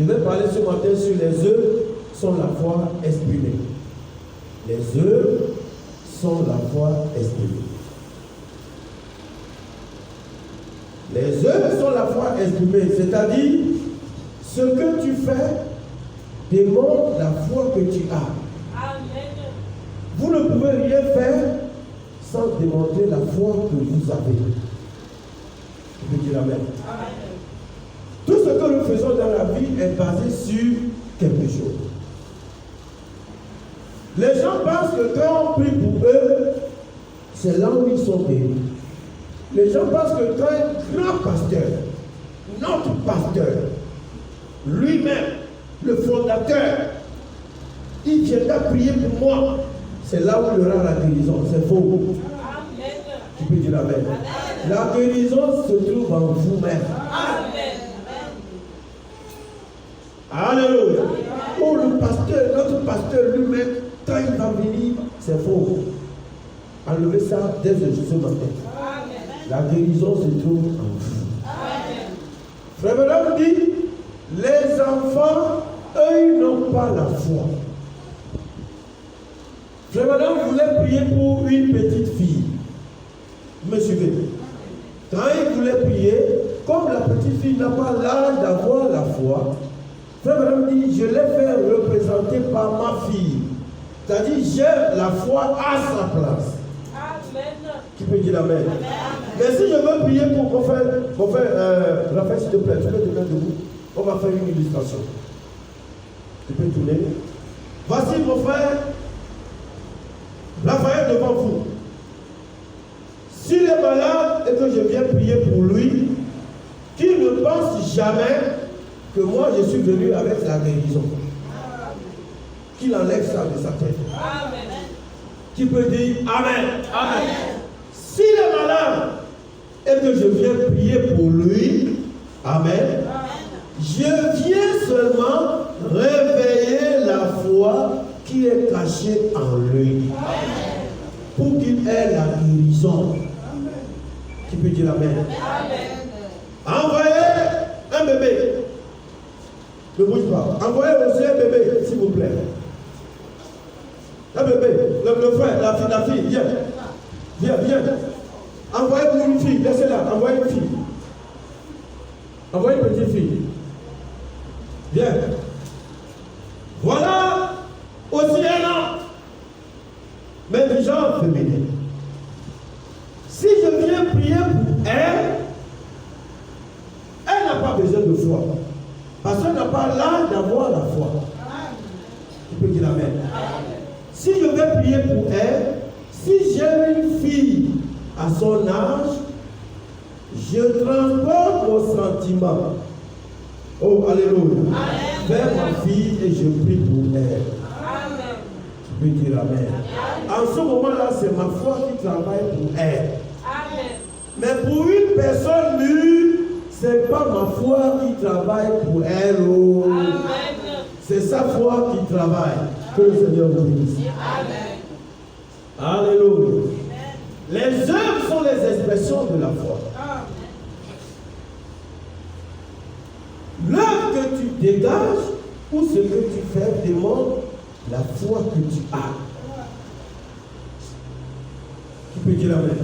Je vais parler ce matin sur les œuvres sont la foi exprimée. Les œuvres sont la foi exprimée. Les œuvres sont la foi exprimée, c'est-à-dire ce que tu fais démontre la foi que tu as. Amen. Vous ne pouvez rien faire sans démontrer la foi que vous avez. Je peux dire amen. Amen. Tout ce que nous faisons dans la vie est basé sur quelque chose. Les gens pensent que quand on prie pour eux, c'est là où ils sont guéris. Les gens pensent que quand un grand pasteur, notre pasteur, lui-même, le fondateur, il viendra prier pour moi, c'est là où il y aura la guérison. C'est faux. Amen. Tu peux dire amen. Amen. La guérison se trouve en vous-même. Amen. Alléluia. Oh, le pasteur, notre pasteur lui-même, quand il va venir, c'est faux. Enlevez ça dès ce matin. Amen. La guérison se trouve en vous. Amen. Frère Branham dit, les enfants, eux, ils n'ont pas la foi. Frère Branham voulait prier pour une petite fille. Vous me suivez? Quand il voulait prier, comme la petite fille n'a pas l'âge d'avoir la foi, Frère Branham dit, je l'ai fait représenter par ma fille. C'est-à-dire, j'ai la foi à sa place. Amen. Qui peut dire amen? Amen. Mais si je veux prier pour mon frère, Raphaël, s'il te plaît, tu peux te mettre debout. On va faire une illustration. Tu peux tourner. Voici mon frère Raphaël devant vous. S'il est malade et que je viens prier pour lui, qu'il ne pense jamais que moi je suis venu avec la guérison. Qu'il enlève ça de sa tête. Amen. Qui peut dire Amen. Amen. S'il est malade et que je viens prier pour lui, Amen. Je viens seulement réveiller la foi qui est cachée en lui. Amen. Pour qu'il ait la guérison. Amen. Qui peut dire Amen. Amen. Envoyez un bébé. Ne bouge pas. Envoyez aussi un bébé, s'il vous plaît. Un bébé, le frère, la fille, viens. Viens. Envoyez une fille, laissez-la, envoyez une fille. Envoyez une petite fille. Viens. Voilà aussi un an. Mais du genre féminin. Si je viens prier pour elle, elle n'a pas besoin de foi. Parce qu'elle n'a pas l'âge d'avoir la foi. Tu peux dire amen. Si je vais prier pour elle, si j'ai une fille à son âge, je transporte mon sentiment. Oh, alléluia. Vers ma fille et je prie pour elle. Amen. Tu peux dire amen. En ce moment-là, c'est ma foi qui travaille pour elle. Amen. Mais pour une personne mûre, ce n'est pas ma foi qui travaille pour elle. Oh. Amen. C'est sa foi qui travaille. Que le Seigneur vous bénisse. Amen. Alléluia. Les œuvres sont les expressions de la foi. L'œuvre que tu dégages ou ce que tu fais démontre la foi que tu as. Tu peux dire amen.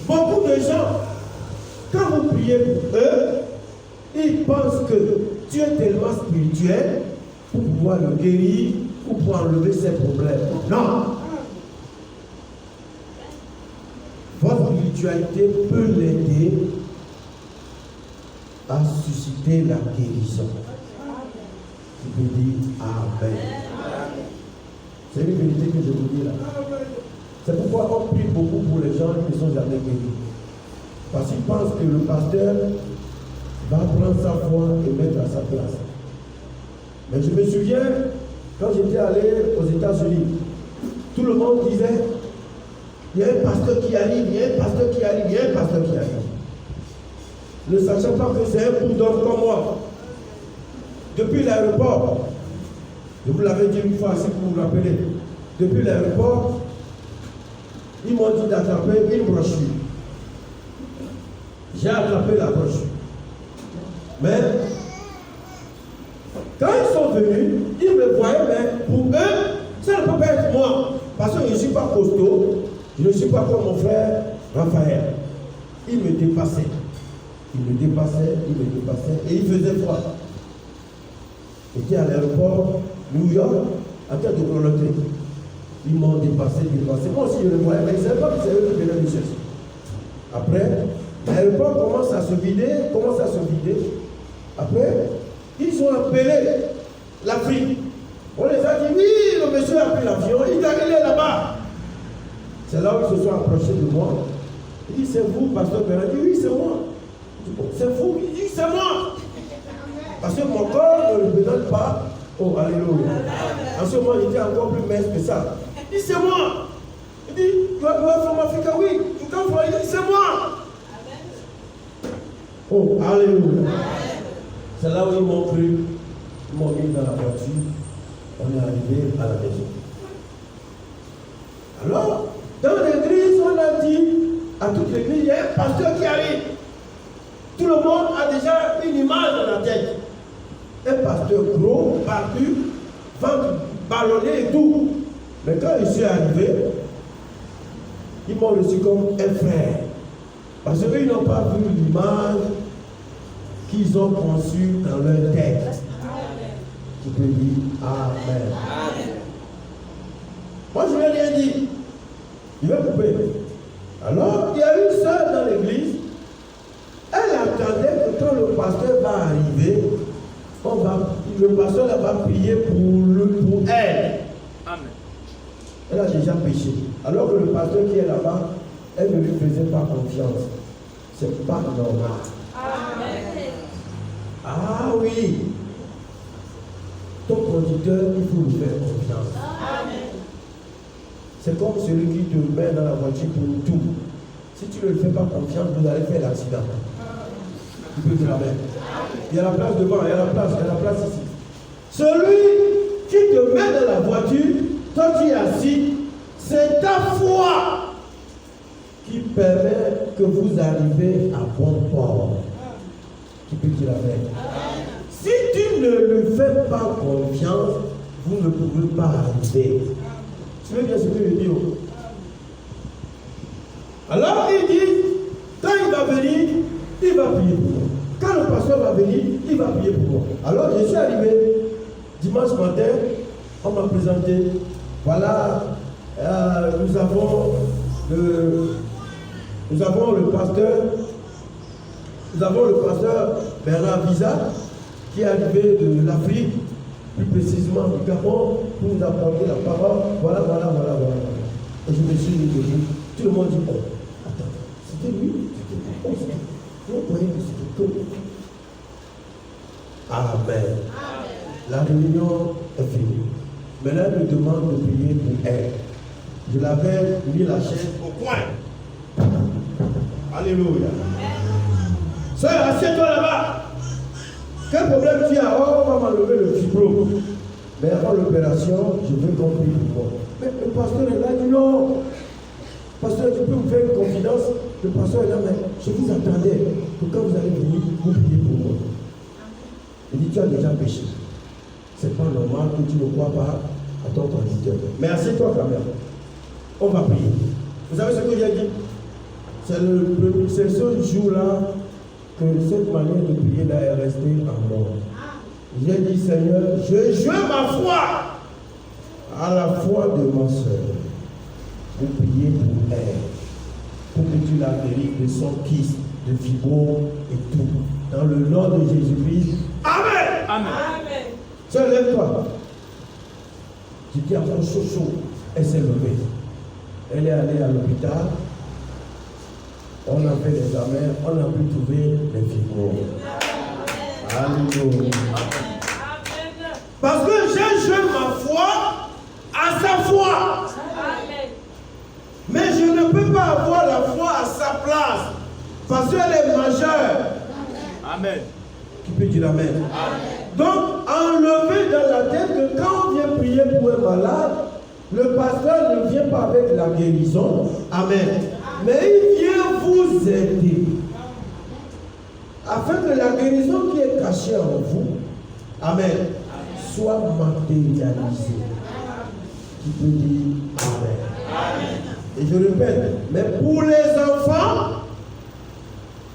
Beaucoup de gens, quand vous priez pour eux, ils pensent que tu es tellement spirituel pour pouvoir le guérir ou pour enlever ses problèmes. Non. Votre spiritualité peut l'aider à susciter la guérison. Tu peux dire amen. C'est une vérité que je vous dis là. C'est pourquoi on prie beaucoup pour les gens qui ne sont jamais guéris. Parce qu'ils pensent que le pasteur va prendre sa foi et mettre à sa place. Mais je me souviens, quand j'étais allé aux États-Unis, tout le monde disait, il y a un pasteur qui arrive, il y a un pasteur qui arrive, il y a un pasteur qui arrive. Ne sachant pas que c'est un coup d'homme comme moi. Depuis l'aéroport, je vous l'avais dit une fois, si vous vous rappelez, depuis l'aéroport, ils m'ont dit d'attraper une brochure. J'ai attrapé la brochure. Mais mais pour eux, ça ne peut pas être moi. Parce que je ne suis pas costaud, je ne suis pas comme mon frère Raphaël. Il me dépassait. Et il faisait froid. J'étais à l'aéroport New York, en train de coloter. Ils m'ont dépassé. Moi aussi, je le voyais, mais ils ne savaient pas que c'est eux qui venaient me chercher. Après, l'aéroport commence à se vider. Après, ils ont appelé l'Afrique. On les a dit, oui, le monsieur a pris l'avion, il est allé là-bas. C'est là où ils se sont approchés de moi. Il dit, c'est vous, pasteur Bernard? Il dit, oui, c'est moi. C'est vous? Il dit, c'est moi. Parce que mon corps ne le donne pas. Oh, alléluia. En ce moment, il était encore plus mince que ça. Il dit, c'est moi. Il dit, tu vas from Africa? Oui. Tu come from? Il dit, c'est moi. Oh, alléluia. C'est là où ils m'ont pris. Ils m'ont mis dans la voiture. On est arrivé à la maison. Alors, dans l'église, on a dit à toute l'église, il y a un pasteur qui arrive. Tout le monde a déjà une image dans la tête. Un pasteur gros, barbu, ventre ballonné et tout. Mais quand je suis arrivé, ils m'ont reçu comme un frère. Parce qu'ils n'ont pas vu l'image qu'ils ont conçue dans leur tête. Tu peux dire Amen. Moi, je ne lui ai rien dit. Il va couper. Alors, il y a une sœur dans l'église. Elle attendait que quand le pasteur va arriver, le pasteur va prier pour elle. Amen. Elle a déjà péché. Alors que le pasteur qui est là-bas, elle ne lui faisait pas confiance. C'est pas normal. Amen. Ah oui. Ton conducteur, il faut lui faire confiance. Amen. C'est comme celui qui te met dans la voiture pour tout. Si tu ne lui fais pas confiance, vous allez faire l'accident. Tu peux te la mettre. Il y a la place devant, il y a la place ici. Celui qui te met dans la voiture, toi tu es assis, c'est ta foi qui permet que vous arrivez à bon port. Qui peut te la mettre. Si tu ne lui fais pas confiance, vous ne pouvez pas arriver. Tu veux bien ce que je dis? Alors il dit, quand il va venir, il va prier pour moi. Quand le pasteur va venir, il va prier pour moi. Alors je suis arrivé dimanche matin, on m'a présenté, voilà, nous avons le pasteur Bernard Visa, qui est arrivé de l'Afrique, plus précisément du Gabon, pour nous apporter la parole. Voilà. Et je me suis dit, tout le monde dit, oh, attends, c'était lui, vous voyez que c'était tout. Amen. La réunion est finie. Maintenant, elle me demande de prier pour elle. Je l'avais mis la chaise au coin. Alléluia. Sœur, assieds-toi là-bas. Quel problème tu as? Oh, on va m'enlever le fibro. Mais avant l'opération, je veux qu'on prie pour moi. Mais le pasteur est là, il dit non. Pasteur, je peux vous faire une confidence. Le pasteur est là, mais je vous attendais que quand vous allez venir, vous priez pour moi. Il dit, tu as déjà péché. C'est pas normal que tu ne crois pas à ton conducteur. Mais assieds-toi quand même. On va prier. Vous savez ce que j'ai dit? C'est ce jour-là que cette manière de prier là est restée en moi. J'ai dit, Seigneur, je joins ma foi à la foi de ma soeur. Pour prier pour elle. Pour que tu la guérisses de son kyste, de fibro et tout. Dans le nom de Jésus-Christ. Amen. Amen. Sœur, lève-toi. J'étais encore chaud. Elle s'est levée. Elle est allée à l'hôpital. On a fait des examens. On a pu trouver les fibros. Alléluia. Parce que j'ai joué ma foi à sa foi. Amen. Mais je ne peux pas avoir la foi à sa place. Parce qu'elle est majeure. Amen. Qui peut dire amen? Amen. Donc, enlever dans la tête que quand on vient prier pour un malade, le pasteur ne vient pas avec la guérison. Amen. Mais il vient vous aider. Afin que la guérison qui est cachée en vous, amen, soit matérialisé. Qui peut dire Amen. Et je répète, mais pour les enfants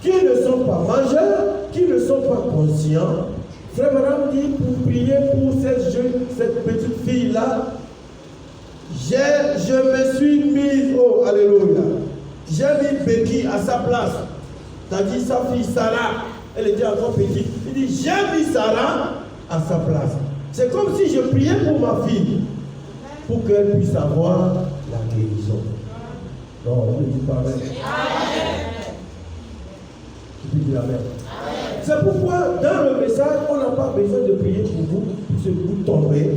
qui ne sont pas majeurs, qui ne sont pas conscients, Frère Madame dit pour prier pour cette petite fille-là, je me suis mise, oh alléluia, j'ai mis Becky à sa place. T'as dit sa fille Sarah, elle était encore petite. Il dit j'ai mis Sarah à sa place. C'est comme si je priais pour ma fille, pour qu'elle puisse avoir la guérison. Non, on ne dit pas Amen. Tu peux dire Amen. C'est pourquoi dans le message, on n'a pas besoin de prier pour vous, pour ce que vous tombez,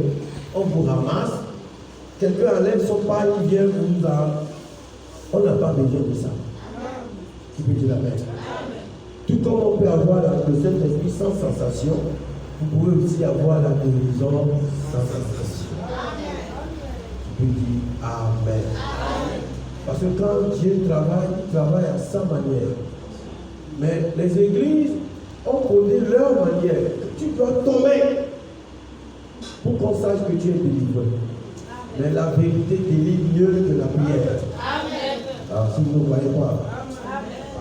on vous ramasse. Quelqu'un enlève son pas, il vient vous a. On n'a pas besoin de ça. Tu peux dire Amen. Tout comme on peut avoir le Saint-Esprit sans sensation, vous pouvez aussi avoir la guérison sans sensation. Tu peux dire Amen. Parce que quand Dieu travaille, il travaille à sa manière. Mais les églises ont posé leur manière. Tu dois tomber pour qu'on sache que tu es délivré. Mais la vérité délivre mieux que la prière. Amen. Alors si vous ne voyez pas.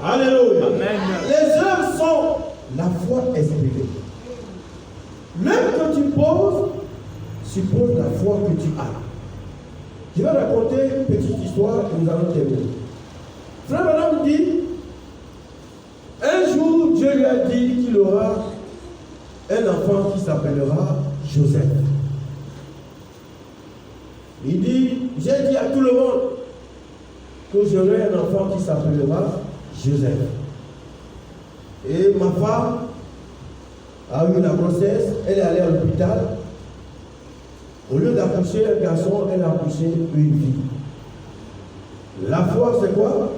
Amen. Alléluia. Amen. Les œuvres sont la foi espérée. L'œuvre que tu poses suppose la foi que tu as. Je vais raconter une petite histoire et nous allons terminer. Frère Madame dit, un jour Dieu lui a dit qu'il aura un enfant qui s'appellera Joseph. Il dit, j'ai dit à tout le monde que j'aurai un enfant qui s'appellera Joseph. Et ma femme a eu la grossesse, elle est allée à l'hôpital. Au lieu d'accoucher un garçon, elle a accouché une fille. La foi, c'est quoi?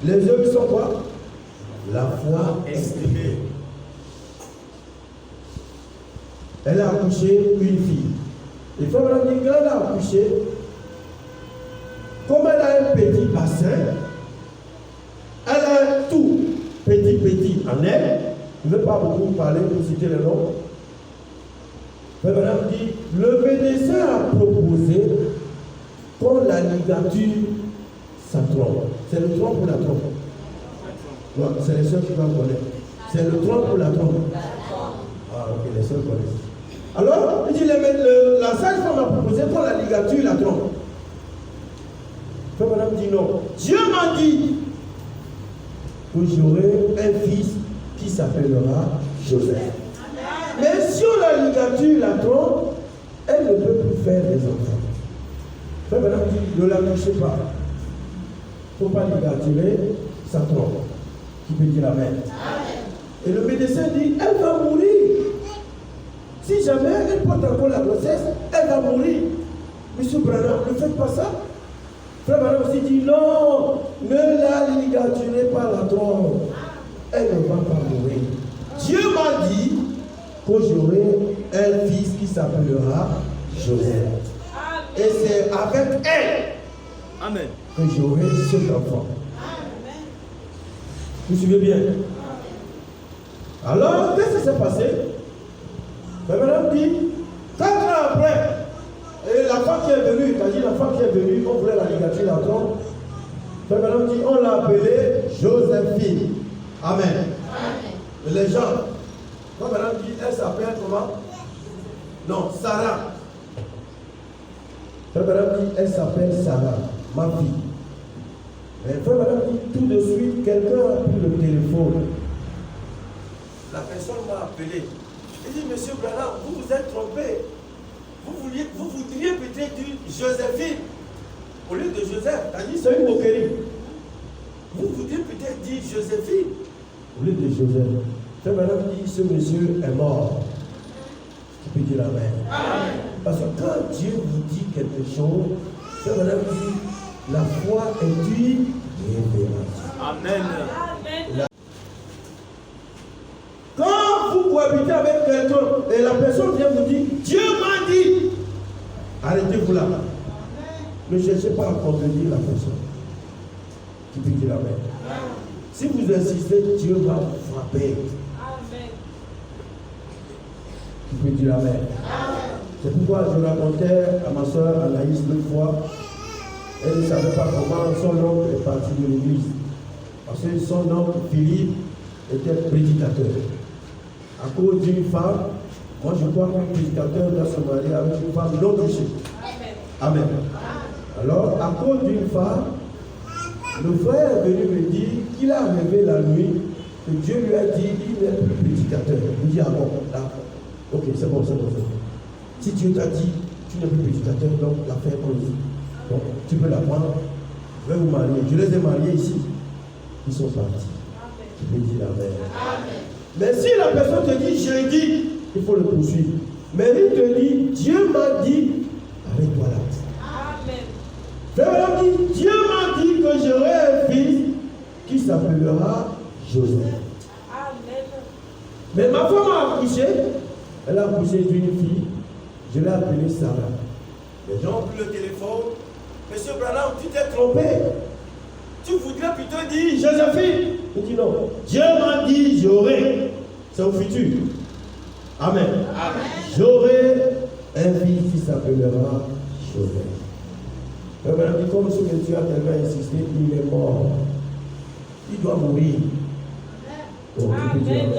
Les œuvres sont quoi? La foi estimée. Elle a accouché une fille. Et quand elle a accouché, comme elle a un petit bassin, elle a tout petit en elle. Je ne vais pas beaucoup parler pour citer le nom. Madame dit, le médecin a proposé qu'on la ligature sa trompe. C'est le tronc pour la trompe. Non, c'est les sœurs qui vont connaître. C'est le tronc pour la trompe. Ah, ok, les sœurs connaissent. Alors, il dit, la sage-femme a proposé qu'on la ligature la trompe. Madame dit non. Dieu m'a dit que j'aurai un fils qui s'appellera Joseph. Mais si on la ligature la trompe, elle ne peut plus faire des enfants. Madame dit, ne la touchez pas. Il ne faut pas ligaturer sa trompe. Qui peut dire Amen. Et le médecin dit, elle va mourir. Si jamais elle porte encore la grossesse, elle va mourir. Monsieur Branham, ne faites pas ça. Frère Branham aussi dit, non, ne la ligaturez pas la trompe. Elle ne va pas mourir. Dieu m'a dit que j'aurai un fils qui s'appellera Joseph. Et c'est avec elle Amen. Que j'aurai cet enfant. Amen. Vous suivez bien? Alors, qu'est-ce qui s'est passé? Madame dit, 4 ans après, et la femme qui est venue, t'as dit la femme qui est venue, on voulait la ligature la trompe. Madame dit, on l'a appelée Joséphine. Amen. Amen. Les gens, quand madame dit, elle s'appelle comment? Non, Sarah. Madame dit, elle s'appelle Sarah, ma fille. Mais madame dit, tout de suite, quelqu'un a pris le téléphone. La personne m'a appelé. Il dit, monsieur Branham, vous vous êtes trompé. Vous voudriez peut-être dire Joséphine au lieu de Joseph. Elle dit, c'est une moquerie. Vous voudriez peut-être dire Joséphine au lieu de Joseph. Frère Madame dit, ce monsieur est mort. Tu peux dire Amen. Amen. Parce que quand Dieu vous dit quelque chose, Frère Madame dit, la foi est une révélation. Amen. Amen. Quand vous cohabitez avec quelqu'un et la personne vient vous dire, Dieu m'a dit, arrêtez-vous là. Ne cherchez pas à contredire la personne. Tu peux dire Amen. Si vous insistez, Dieu va vous frapper. Amen. Tu peux dire Amen. C'est pourquoi je racontais à ma soeur Anaïs l'autre fois, elle ne savait pas comment son oncle est parti de l'église. Parce que son oncle Philippe était prédicateur. À cause d'une femme, moi je crois qu'un prédicateur doit se marier avec une femme non touchée. Amen. Alors, à cause d'une femme, le frère est venu me dire qu'il a rêvé la nuit que Dieu lui a dit il n'est plus prédicateur. Il dit ah bon, là, ok, c'est bon. Si Dieu t'a dit tu n'es plus prédicateur, donc l'affaire close. Donc tu peux la prendre, je vais vous marier. Je les ai mariés ici. Ils sont partis. Tu peux dire amen. Mais si la personne te dit j'ai dit, il faut le poursuivre. Mais il te dit Dieu m'a dit, arrête-toi là. Frère dit, Dieu m'a dit que j'aurai un fils qui s'appellera Joseph. Amen. Mais ma femme a accouché, elle a accouché d'une fille, je l'ai appelée Sarah. Les gens ont pris le téléphone, Monsieur Branham, tu t'es trompé. Tu voudrais plutôt dire Joséphine. Il dit non, Dieu m'a dit j'aurai, c'est au futur. Amen. J'aurai un fils qui s'appellera Joseph. Mais comme ce que tu as tellement insisté, il est mort. Il doit mourir. Oh, tu peux dire amen.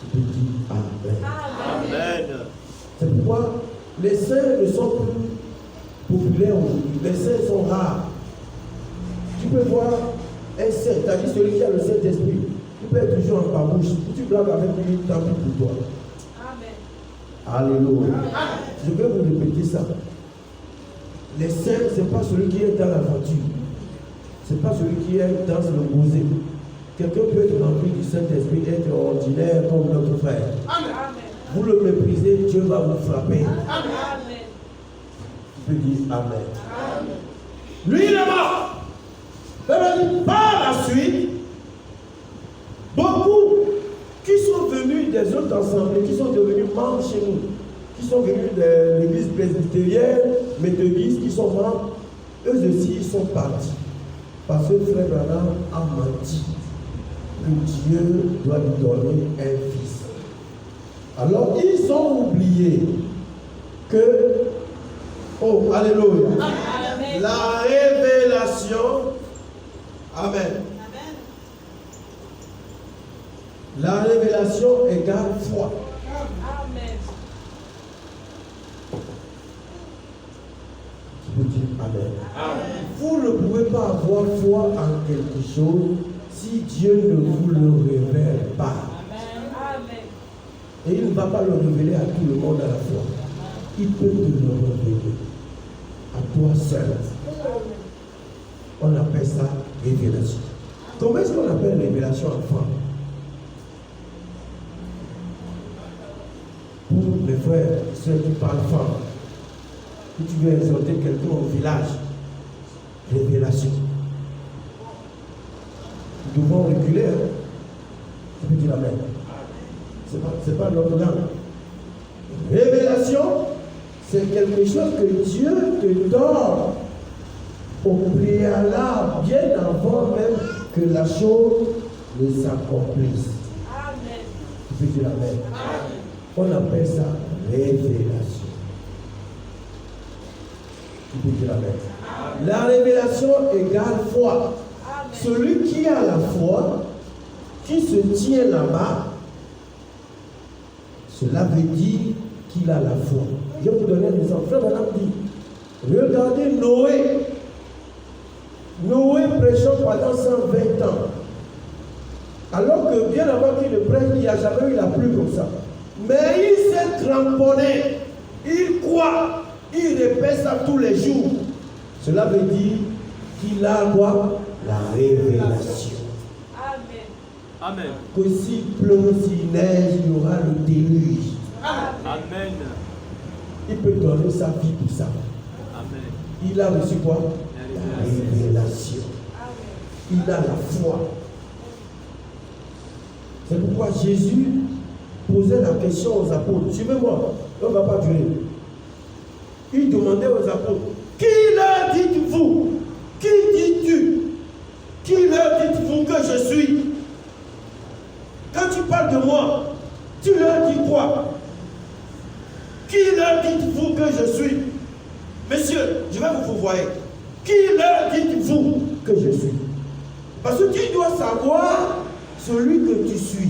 Tu peux dire amen. C'est pourquoi les saints ne sont plus populaires aujourd'hui. Les saints sont rares. Tu peux voir un saint, c'est-à-dire celui qui a le Saint-Esprit. Tu peux être toujours en pabouche. Si tu blagues avec lui, tant pis pour toi. Amen. Alléluia. Je vais vous répéter ça. Les saints, ce n'est pas celui qui est dans la voiture. Ce n'est pas celui qui est dans le posé. Quelqu'un peut être rempli du Saint-Esprit, être ordinaire comme notre frère. Amen. Vous le méprisez, Dieu va vous frapper. Amen. Tu peux dire amen. Amen. Lui, il est mort. Par la suite, beaucoup qui sont venus des autres assemblées, qui sont devenus membres chez nous, qui sont venus de l'église presbytérienne, méthodiste, qui sont membres, eux aussi ils sont partis. Parce que frère Branham a menti que Dieu doit lui donner un fils. Alors ils ont oublié que, oh, alléluia, amen. La révélation, amen. La révélation égale foi. Amen. Tu peux dire amen. Amen. Vous ne pouvez pas avoir foi en quelque chose si Dieu ne vous le révèle pas. Amen. Et il ne va pas le révéler à tout le monde à la fois. Il peut te le révéler à toi seul. On appelle ça révélation. Comment est-ce qu'on appelle révélation en femme? Pour les frères, ceux qui parlent femme, si tu veux exhorter quelqu'un au village, révélation. Nous devons reculer. Hein? Tu peux dire amen. C'est pas notre langue. Révélation, c'est quelque chose que Dieu te donne au préalable, bien avant même que la chose ne s'accomplisse. Amen. Tu peux dire amen. Amen. On appelle ça révélation. Tu peux dire amen. La révélation égale foi. Amen. Celui qui a la foi, qui se tient là-bas, cela veut dire qu'il a la foi. Je vais vous donner un exemple. Frère Madame dit, regardez Noé. Noé prêchant pendant 120 ans. Alors que bien avant qu'il ne prêche, il n'y a jamais eu la pluie comme ça. Mais il s'est cramponné. Il croit. Il répète ça tous les jours. Cela veut dire qu'il a quoi? La révélation. Amen. Amen. Que s'il pleut, s'il neige, il y aura le déluge. Amen. Il peut donner sa vie pour ça. Amen. Il a reçu quoi? La révélation. Il a la foi. C'est pourquoi Jésus posait la question aux apôtres. Suivez-moi, on ne va pas durer. Il demandait aux apôtres, qui leur dites-vous? Qui dis-tu? Qui leur dites-vous que je suis? Quand tu parles de moi, tu leur dis quoi? Qui leur dites-vous que je suis? Messieurs, je vais vous voir. Qui leur dites-vous que je suis? Parce que tu dois savoir celui que tu suis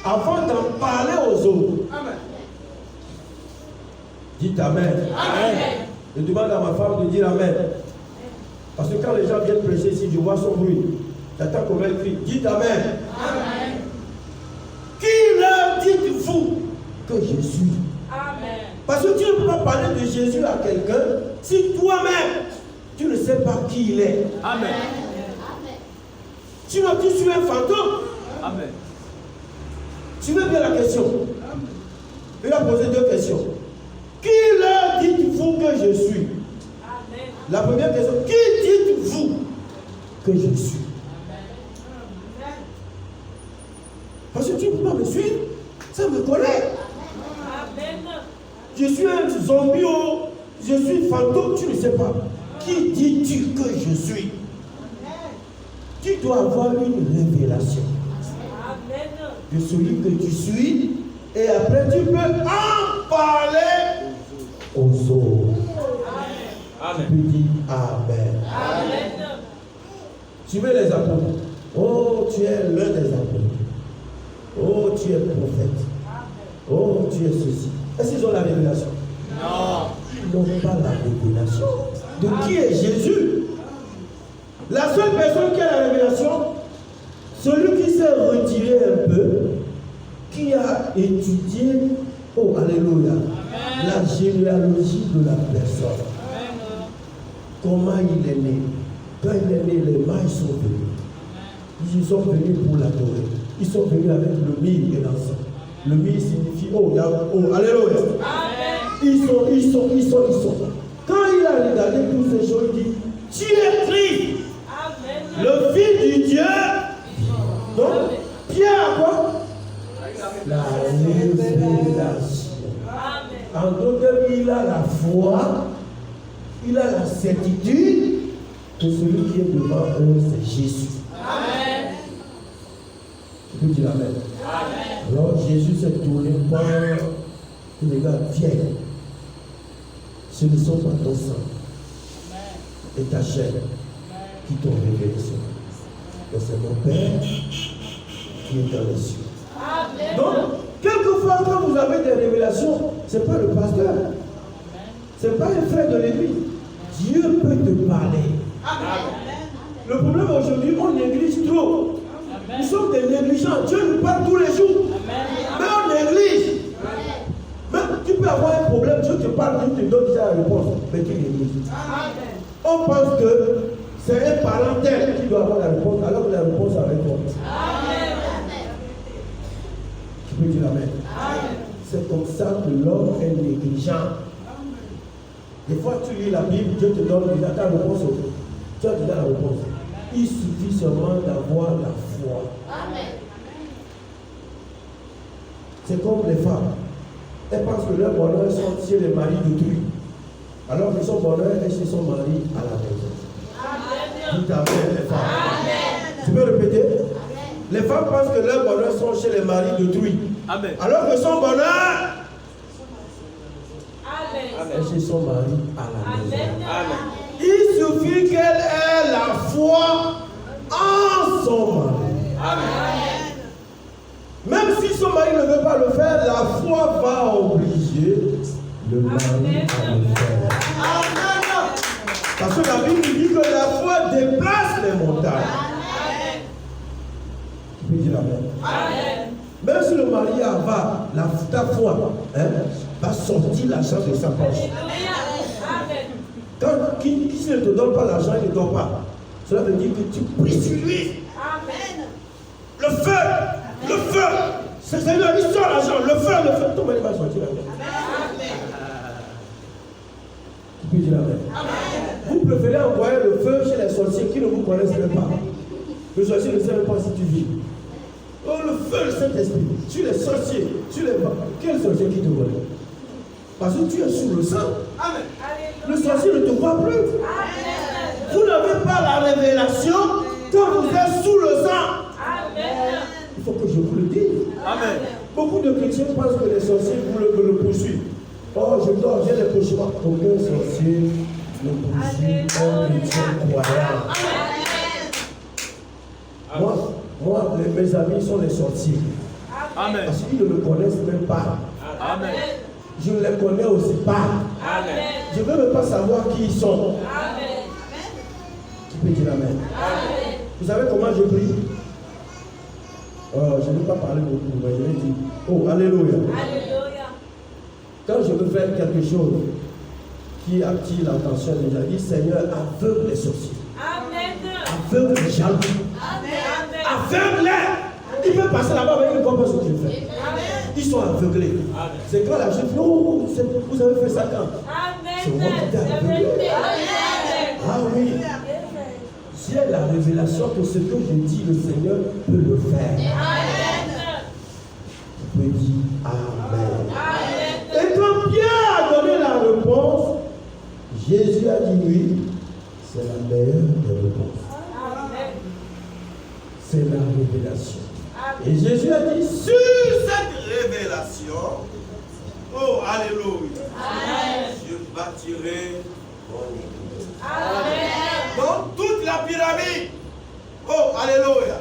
avant d'en parler aux autres. Amen. Dites Amen. Amen. Je demande à ma femme de dire Amen. Parce que quand les gens viennent prêcher ici, je vois son bruit. J'attends qu'on elle crie. Dites Amen. Amen. Qui leur dites-vous que je suis? Amen. Parce que tu ne peux pas parler de Jésus à quelqu'un si toi-même tu ne sais pas qui il est. Amen. Sinon tu suis un fantôme. Amen. Suivez bien la question. Il a posé deux questions. Qui leur dites-vous que je suis? Amen. La première question, qui dites-vous que je suis? Amen. Parce que tu ne peux pas me suivre, ça me connaît. Amen. Je suis un zombie, je suis fantôme, tu ne sais pas. Qui dis-tu que je suis? Amen. Tu dois avoir une révélation. Amen. De celui que tu suis, et après tu peux en parler aux autres. Amen. Tu peux dire Amen. Amen. Suivez les apôtres. Oh, tu es l'un des apôtres. Oh, tu es prophète. Oh, tu es ceci. Est-ce qu'ils ont la révélation? Non. Ils n'ont pas la révélation. De qui est Jésus? La seule personne qui a la révélation, celui qui s'est retiré un peu, qui a étudié, oh alléluia, la généalogie de la personne. Amen. Comment il est né. Quand il est né, les mailles sont venus. Ils sont venus pour l'adorer. Ils sont venus avec le myrrhe et l'encens. Le myrrhe signifie, oh alléluia. Amen. Ils sont. Quand il a regardé toutes ces choses, il dit, tu es Christ, le Fils du Dieu. Donc, Pierre a quoi? La révélation. En d'autres termes, il a la foi, il a la certitude que celui qui est devant eux, c'est Jésus. Amen. Tu peux dire Amen. Amen. Alors Jésus s'est tourné par les gars, viens. Ce ne sont pas ton sang et ta chair qui t'ont révélé cela. Mais c'est mon Père qui est dans les cieux. Amen. Donc, quelquefois, quand vous avez des révélations, ce n'est pas le pasteur. Ce n'est pas un frère de l'église. Dieu peut te parler. Amen. Le problème aujourd'hui, on néglige trop. Amen. Nous sommes des négligents. Dieu nous parle tous les jours. Amen. Mais on néglige. Même tu peux avoir un problème, Dieu te parle, Dieu te donne déjà la réponse. Mais tu négliges. On pense que c'est un parent tel qui doit avoir la réponse, alors que la réponse est avec toi. Amen. Tu peux dire Amen. Amen. C'est comme ça que l'homme est négligent. Des fois, tu lis la Bible, Dieu te donne déjà ta réponse. Tu as déjà la réponse. Il suffit seulement d'avoir la foi. Amen. C'est comme les femmes. Elles pensent que leur bonheur sont chez les maris d'autrui. Alors que son bonheur est chez son mari à la maison. Amen. Dites Amen, les femmes. Amen. Tu peux répéter? Amen. Les femmes pensent que leur bonheur sont chez les maris d'autrui. Amen. Alors que son bonheur est chez son mari à la maison. Amen. Il suffit qu'elle ait la foi en son mari. Amen. Même si son mari ne veut pas le faire, la foi va obliger le mari à le faire. Amen. Parce que la Bible dit que la foi déplace les montagnes. Amen. Tu peux dire Amen. Amen. Même si le mari va, ta foi va sortir l'argent de sa poche. Quand qui ne te donne pas l'argent, il ne dort pas. Cela veut dire que tu pries sur lui. Amen. Le feu. Le feu, c'est Seigneur, il sort l'argent, le feu, ton mari va sortir l'argent. Tu peux dire Amen. Vous préférez envoyer le feu chez les sorciers qui ne vous connaissent même pas. Le sorcier ne sait même pas si tu vis. Oh, le feu, le Saint-Esprit, sur les sorciers, sur les vents. Quel sorcier qui te connaît? Parce que tu es sous le sang. Amen. Le sorcier ne te voit plus. Amen. Vous n'avez pas la révélation quand vous êtes sous le sang. Amen. Il faut que je vous le dise. Amen. Beaucoup de chrétiens pensent que les sorciers vous le poursuivent. Oh, je dors, j'ai les cauchemars. Aucun sorcier ne poursuit un chrétien croyant. Moi, mes amis sont les sorciers. Amen. Parce qu'ils ne me connaissent même pas. Amen. Je ne les connais aussi pas. Amen. Je ne veux même pas savoir qui ils sont. Tu peux dire amen. Vous savez comment je prie? Je ne vais pas parler beaucoup, mais je vais dire, oh, alléluia. Quand je veux faire quelque chose qui attire l'attention des gens, je dis, Seigneur, aveugle les sorciers. Aveugle les jaloux. Aveugle-les. Ils peuvent passer là-bas, mais ils ne comprennent pas ce que je fais. Ils sont aveuglés. C'est quand la jeune dit, oh, vous avez fait ça quand? C'est moi qui t'ai aveuglé. Ah oui. J'ai la révélation que ce que je dis, le Seigneur peut le faire. Tu peux dire amen. Et quand Pierre a donné la réponse, Jésus a dit oui, c'est la meilleure des réponses. C'est la révélation. Et Jésus a dit, sur cette révélation, oh, alléluia, je bâtirai mon église. Donc, toute la pyramide, oh, alléluia,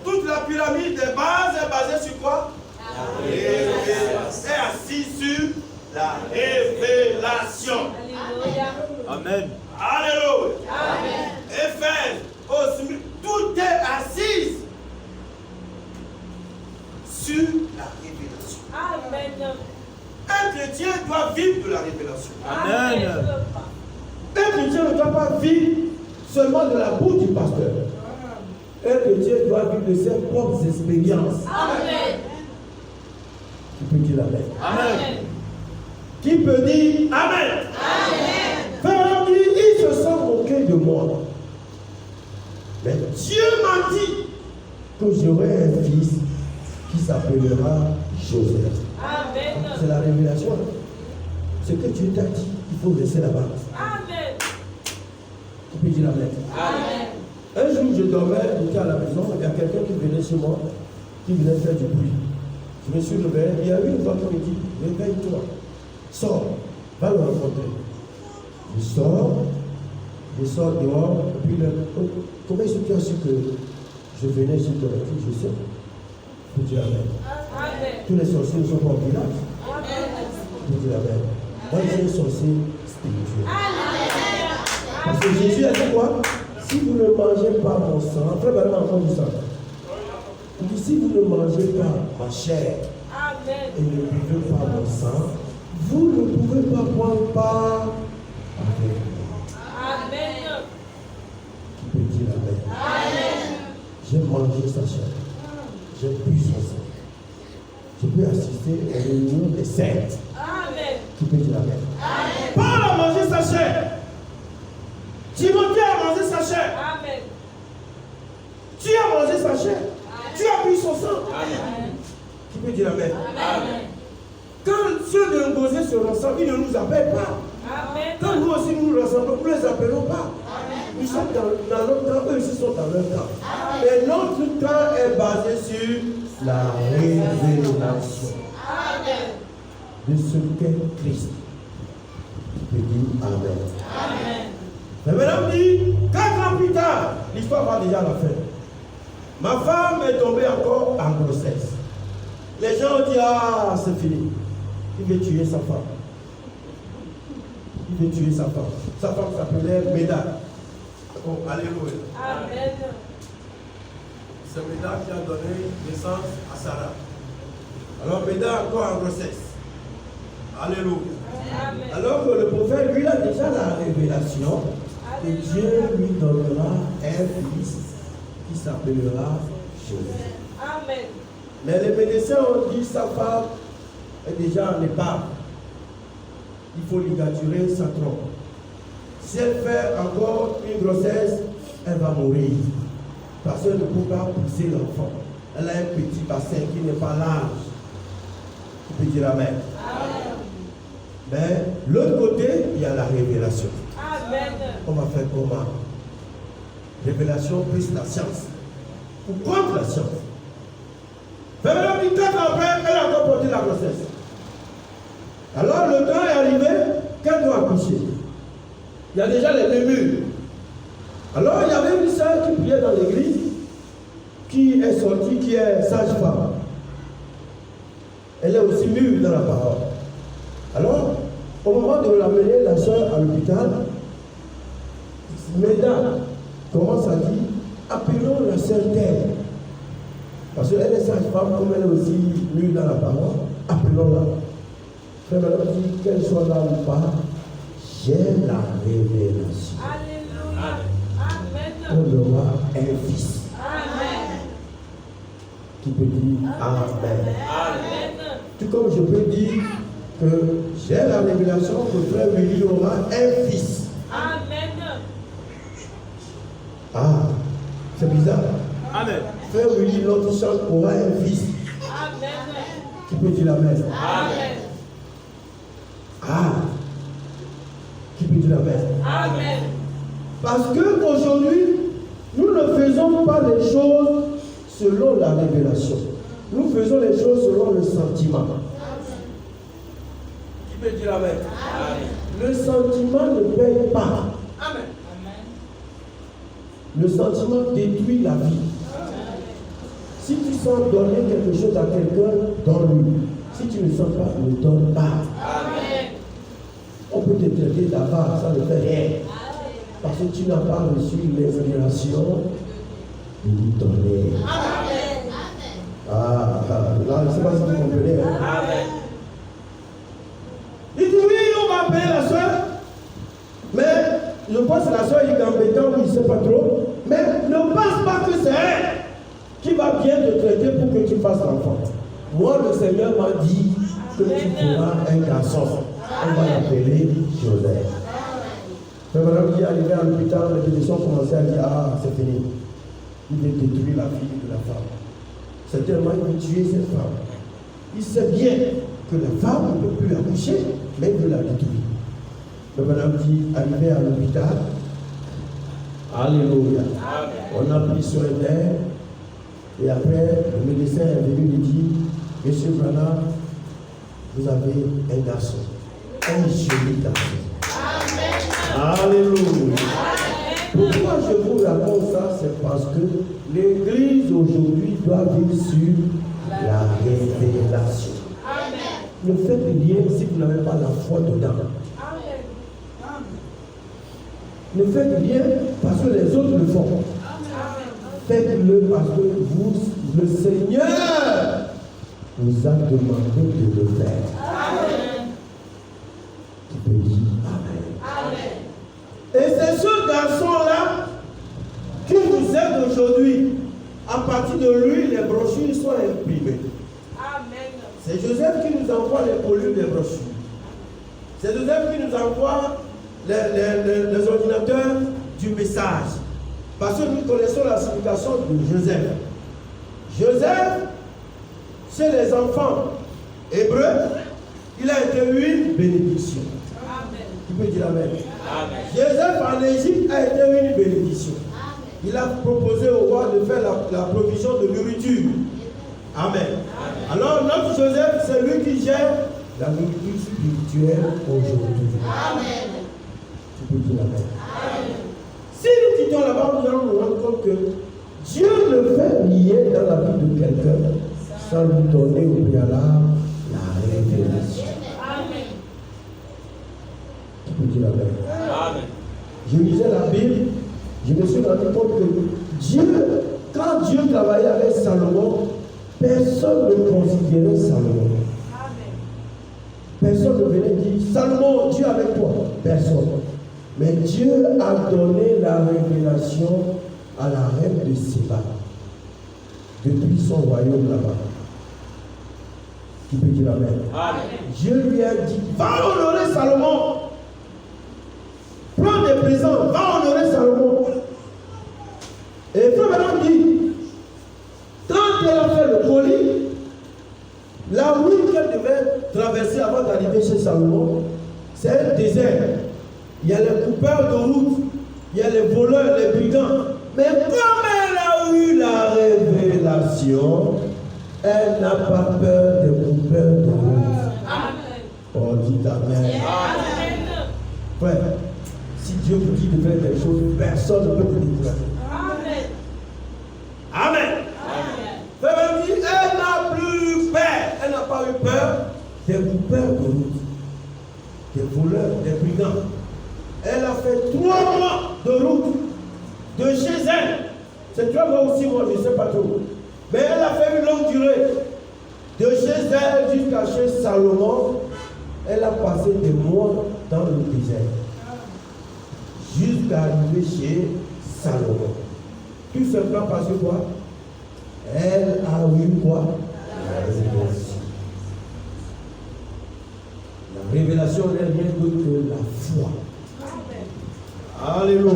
toute la pyramide des bases est basée sur quoi? La révélation. C'est assis sur la révélation. Amen. Alléluia. Amen. Éphèse, oh, tout est assis sur la révélation. Amen. Un chrétien doit vivre de la révélation. Amen. Un chrétien ne doit pas vivre seulement de la bouche du pasteur. Un chrétien doit vivre de ses propres expériences. Amen. Qui peut dire amen? Amen. Qui peut dire amen? Amen. Frère, il se sent moqué de moi. Mais Dieu m'a dit que j'aurai un fils qui s'appellera Joseph. Amen. C'est la révélation. Ce que Dieu t'a dit, il faut laisser là-bas. Amen. Tu peux dire amen. Amen. Un jour, je dormais, j'étais à la maison, il y a quelqu'un qui venait chez moi, qui venait faire du bruit. Je me suis réveillé, il y a une voix qui me dit, réveille-toi, sors, va le rencontrer. Je sors dehors, et puis comment est-ce que tu as su que je venais chez toi? Je sais. Je peux dire amen. Amen. Tous les sorciers ne sont pas au village. Amen. Je peux dire amen. Moi, je suis un sorcier spirituel. Amen. Parce que Jésus a dit quoi? Si vous ne mangez pas mon sang, après, maintenant, encore du sang. Il dit, si vous ne mangez pas ma chair Amen. et ne buvez pas mon sang, vous ne pouvez pas prendre part avec moi. Amen. Tu peux dire amen. Amen. J'ai mangé sa chair. J'ai bu son sang. Je peux assister aux réunions des saints. Amen. Tu peux dire amen. Amen. Paul a mangé sa chair. Timothée a mangé sa chair. Amen. Tu as mangé sa chair. Tu as bu son sang. Amen. Tu peux dire amen. Amen. Quand ceux de Ngosé se rassemblent, ils ne nous appellent pas. Amen. Quand nous aussi nous nous rassemblons, nous ne les appelons pas. Nous sommes dans notre temps, eux aussi sont dans leur temps. Et notre temps est basé sur la révélation Amen. de ce qu'est Christ. Tu peux dire amen. Amen. Mais madame dit, 4 ans plus tard, l'histoire va déjà à la fin. Ma femme est tombée encore en grossesse. Les gens ont dit, ah, c'est fini. Il veut tuer sa femme. Il veut tuer sa femme. Sa femme s'appelait Méda. Oh, alléluia. Amen. C'est Méda qui a donné naissance à Sarah. Alors Méda encore en grossesse. Alléluia. Amen. Alors que le prophète, lui, a déjà la révélation que Dieu lui donnera un fils qui s'appellera Joseph. Amen. Mais les médecins ont dit sa femme est déjà en épave. Il faut ligaturer sa trompe. Si elle fait encore une grossesse, elle va mourir. Parce qu'elle ne peut pas pousser l'enfant. Elle a un petit bassin qui n'est pas large. Tu peux dire amen. Amen. Mais l'autre côté, il y a la révélation. Amen. On va faire comment? Révélation plus la science. Ou contre la science. Mais maintenant, 4 ans après, elle a encore porté la grossesse. Alors le temps est arrivé qu'elle doit accoucher. Il y a déjà les murmures. Alors il y avait une sœur qui priait dans l'église, qui est sortie, qui est sage-femme. Elle est aussi mûre dans la parole. Alors, au moment de l'amener la sœur à l'hôpital, Mesdames commence à dire, appelons la sœur d'elle. Parce qu'elle est sage-femme, comme elle est aussi mûre dans la parole, appelons-la. Frère, madame dit, qu'elle soit là ou pas, j'ai la révélation. Alléluia. Amen. On aura un fils. Amen. Qui peut dire Amen. Amen. Tout comme je peux dire que j'ai la révélation que frère Willy aura un fils. Amen. Ah, c'est bizarre. Amen. Frère Willy, l'autre chante, aura un fils. Amen. Qui peut dire Amen? Amen. Ah, qui peut dire Amen? Amen. Parce qu'aujourd'hui, nous ne faisons pas les choses selon la révélation. Nous faisons les choses selon le sentiment. Qui peut dire Amen? Le sentiment ne paye pas. Amen. Le sentiment détruit la vie. Si tu sens donner quelque chose à quelqu'un, donne-lui. Si tu ne sens pas, ne donne pas. Amen. On peut te traiter d'avare, ça ne fait rien. Parce que tu n'as pas reçu les révélations de lui donner. Amen. Ah, là, je ne sais pas si vous comprenez. Hein? Amen. Il dit oui, on va appeler la soeur. Mais je pense que la soeur est embêtante, il ne sait pas trop. Mais ne pense pas que c'est elle qui va bien te traiter pour que tu fasses l'enfant. Moi, le Seigneur m'a dit que tu feras un garçon. On va l'appeler Joseph. Mais madame qui est arrivée à l'hôpital, les médecins ont commencé à dire, ah, c'est fini. Il veut détruire la vie de la femme. C'est tellement qu'il veut tuer cette femme. Il sait bien que la femme ne peut plus accoucher, mais il veut la détruire. Mais madame qui est arrivée à l'hôpital, alléluia. On a pris soin d'elle. Et après, le médecin est venu lui dire, Monsieur Branham, vous avez un garçon. Un joli garçon. Alléluia. Pourquoi je vous raconte ça? C'est parce que l'église aujourd'hui doit vivre sur la révélation. Ne faites rien si vous n'avez pas la foi dedans. Ne faites rien parce que les autres le font. Faites-le parce que vous, le Seigneur, vous a demandé de le faire. Tu peux dire Amen. Et c'est ce garçon-là qui vous aide aujourd'hui. À partir de lui, les brochures sont imprimées. C'est Joseph qui nous envoie les volumes des brochures. C'est Joseph qui nous envoie les ordinateurs du message. Parce que nous connaissons la signification de Joseph. Joseph, chez les enfants hébreux, il a été une bénédiction. Tu peux dire Amen. Joseph en Égypte a été une bénédiction. Il a proposé au roi de faire la provision de nourriture. Amen. Alors notre Joseph, c'est lui qui gère la nourriture spirituelle aujourd'hui. Amen. Tu peux dire Amen. Si nous quittons là-bas, nous allons nous rendre compte que Dieu ne fait rien dans la vie de quelqu'un sans lui donner au préalable la révélation. Amen. Tu peux dire Amen. Amen. Je lisais la Bible, je me suis rendu compte que Dieu, quand Dieu travaillait avec Salomon, personne ne considérait Salomon. Personne ne venait dire Salomon, Dieu avec toi. Personne. Mais Dieu a donné la révélation à la reine de Séba depuis son royaume là-bas. Qui peut dire Amen. Amen. Dieu lui a dit, va honorer Salomon. Prends des présents, va honorer Salomon. Et Frère Branham dit, quand elle a fait le colis, la route qu'elle devait traverser avant d'arriver chez Salomon, c'est un désert. Il y a les coupeurs de route, il y a les voleurs, les brigands. Mais comme elle a eu la révélation, elle n'a pas peur des coupeurs de route. Oh, dites Amen. Frère, si Dieu vous dit de faire des choses, personne ne peut vous décourager. Amen. Frère, elle dit, elle n'a plus peur. Elle n'a pas eu peur des coupeurs de route, des voleurs, des brigands. Elle a fait 3 mois de route de chez elle. C'est 3 mois aussi, moi, je ne sais pas trop. Mais elle a fait une longue durée. De chez elle jusqu'à chez Salomon, elle a passé des mois dans le désert. Jusqu'à arriver chez Salomon. Tout simplement parce que quoi? Elle a eu quoi? La révélation. La révélation n'est rien d'autre que la foi. Alléluia.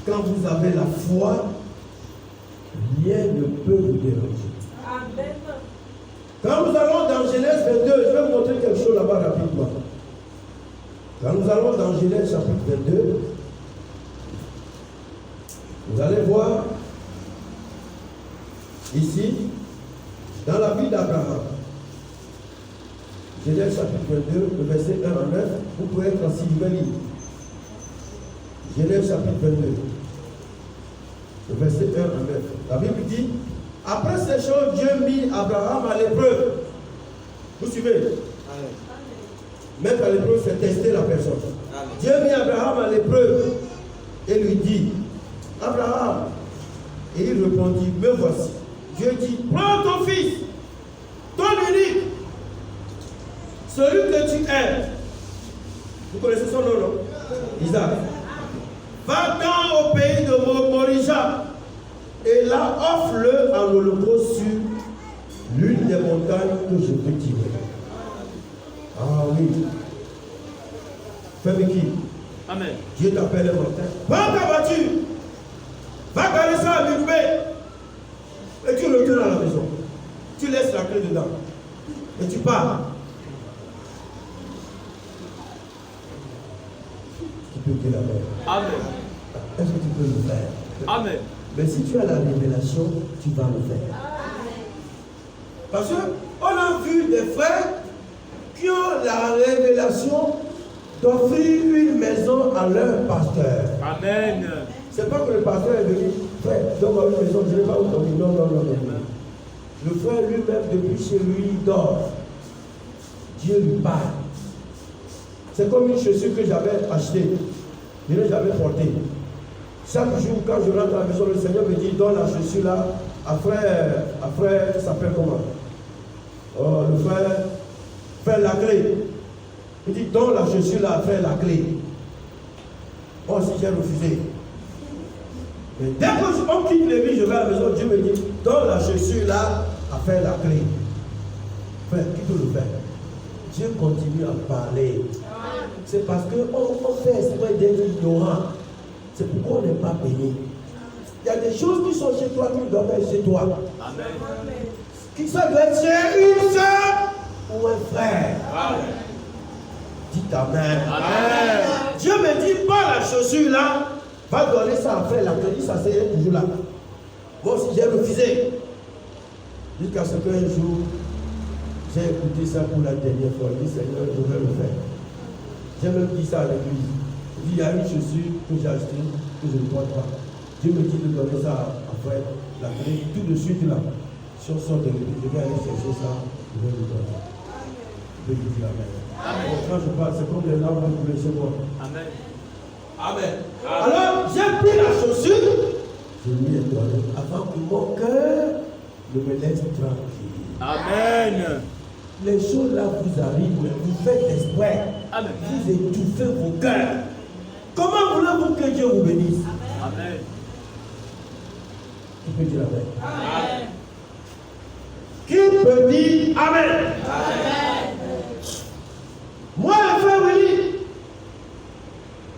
Quand vous avez la foi, rien ne peut vous déranger. Amen. Quand nous allons dans Genèse 22, je vais vous montrer quelque chose là-bas rapidement. Quand nous allons dans Genèse chapitre 22, vous allez voir ici, dans la vie d'Abraham, Genèse chapitre 22, le verset 1 à 9, vous pouvez être assis, je vais lire. Genèse chapitre 22, le verset 1 à 9. La Bible dit, après ces choses, Dieu mit Abraham à l'épreuve. Vous suivez? Mettre à l'épreuve, c'est tester la personne. Dieu mit Abraham à l'épreuve et lui dit, Abraham, et il répondit, me voici. Dieu dit, prends ton fils, ton unique, celui que tu aimes. Vous connaissez son nom, non? Isaac. Va-t'en au pays de Morija et là offre-le en holocauste sur l'une des montagnes que je peux tirer. Ah oui. Fais qui? Amen. Dieu t'appelle le matin. Prends ta voiture. Va garder ça à Minoubé. Et tu retournes à la maison. Tu laisses la clé dedans. Et tu pars. Tu peux dire la main. Amen. Est-ce que tu peux le faire? Amen. Mais si tu as la révélation, tu vas le faire. Parce qu'on a vu des frères qui ont la révélation d'offrir une maison à leur pasteur. Amen. C'est pas que le pasteur est venu, frère, donne-moi une maison, je ne vais pas vous donner. Non, non, non, non. Le frère lui-même, depuis chez lui, il dort. Dieu lui parle. C'est comme une chaussure que j'avais achetée. Je l'ai jamais portée. Chaque jour, quand je rentre à la maison, le Seigneur me dit, donne la chaussure là à frère, il s'appelle comment? Oh, le frère la clé. Il dit, donne la chaussure là à frère la clé. Oh, si j'ai refusé. Mais dès qu'on quitte l'église, je vais à la maison, Dieu me dit, donne la chaussure là à faire la clé. Frère, qui peut le faire? Dieu continue à parler. C'est parce qu'on fait exprès d'être ignorant. C'est pourquoi on n'est pas béni. Il y a des choses qui sont chez toi qui doivent être chez toi. Amen. Qui ça doit être chez une soeur ou un frère. Amen. Dites Amen. Amen. Dieu me dit, pas la chaussure là, va donner ça à frère. La crédit, ça c'est toujours là. Moi aussi j'ai refusé. Jusqu'à ce qu'un jour, j'ai écouté ça pour la dernière fois. Je dis, Seigneur, je vais le faire. J'ai même dit ça à l'église. Il y a une chaussure que j'ai achetée, que je ne porte pas. Dieu me dit de donner ça à frère, la clé, tout de suite là. Si on sort de l'église, je vais aller chercher ça, je vais lui donner. Je vais lui dire Amen. Amen. Quand je parle, c'est comme les larmes qui coulent chez moi. Amen. Amen. Alors, j'ai pris la chaussure, je lui ai donné, avant que mon cœur ne me laisse tranquille. Amen. Les choses là vous arrivent, mais vous faites exprès. Amen. Vous étouffez vos cœurs. Comment voulez-vous que Dieu vous bénisse? Amen. Qui peut dire Amen? Amen. Qui peut dire Amen? Amen. Moi, frère Willy,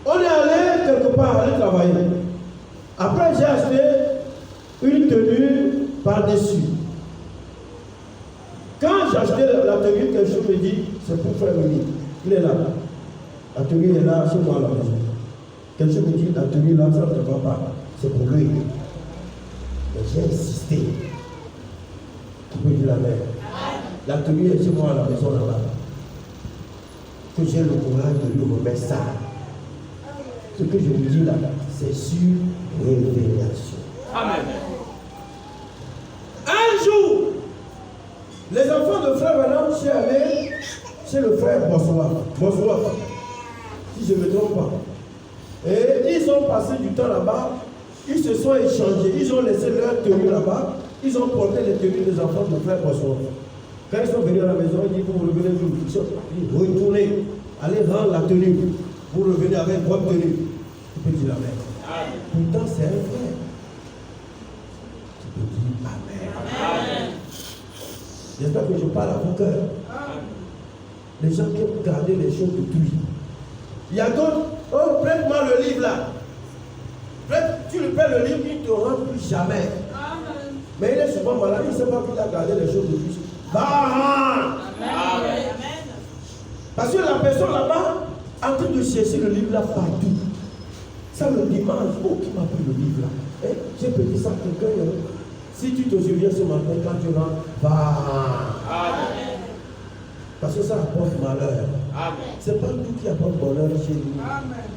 on est allé quelque part, aller travailler. Après, j'ai acheté une tenue par-dessus. Quand j'ai acheté la tenue, quelque chose me dit, c'est pour frère Willy. Il est là. La tenue est là, chez moi à la maison. Quelque chose me dit, la tenue là, ça ne va pas. C'est pour lui. Mais j'ai insisté. Qui peut dire la mère? La tenue est chez moi à la maison là-bas. que j'ai le courage de lui remettre ça. Ce que je vous dis là, c'est sur révélation. Amen. Un jour, les enfants de frère Branham sont allés chez le frère Bossoir, si je ne me trompe pas. Et ils ont passé du temps là-bas, ils se sont échangés, ils ont laissé leur tenue là-bas, ils ont porté les tenues des enfants de frère Bossoir. Quand ils sont venus à la maison, ils disent, vous revenez, vous retournez, allez rendre la tenue, vous revenez avec votre tenue. Tu peux dire Amen. Pourtant, c'est un frère. Tu peux dire Amen. J'espère que je parle à vos cœurs. Les gens qui ont gardé les choses de lui. Il y a d'autres, oh, prête-moi le livre là. Tu lui paies le livre, il ne te rend plus jamais. Amen. Mais il est souvent malade, il ne sait pas qu'il a gardé les choses de lui. Amen. Parce que la personne là-bas, en train de chercher le livre là partout. Ça le dimanche, oh, qui m'a pris le livre là. Eh, j'ai pété ça à quelqu'un. Si tu te souviens ce matin, quand tu rentres, Amen. Parce que ça apporte malheur. Ce n'est pas tout qui apporte bonheur chez nous. Amen.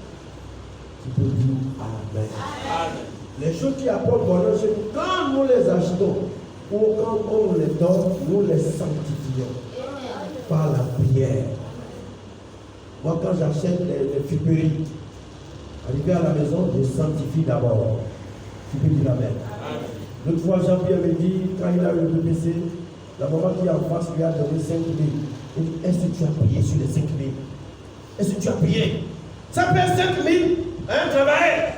Tu peux dire Amen. Amen. Les choses qui apportent bonheur chez nous, quand nous les achetons, ou quand on les donne, nous les sanctifions. Par la prière. Moi, quand j'achète les friperies, arrivé à la maison, je sanctifie d'abord. Tu peux dire Amen. L'autre fois, Jean-Pierre me dit, quand il a eu le PPC, la maman qui est en face lui a donné 5 000. Il dit, est-ce que tu as prié sur les 5 000? Est-ce que tu as prié? Ça fait 5 000, hein, travail.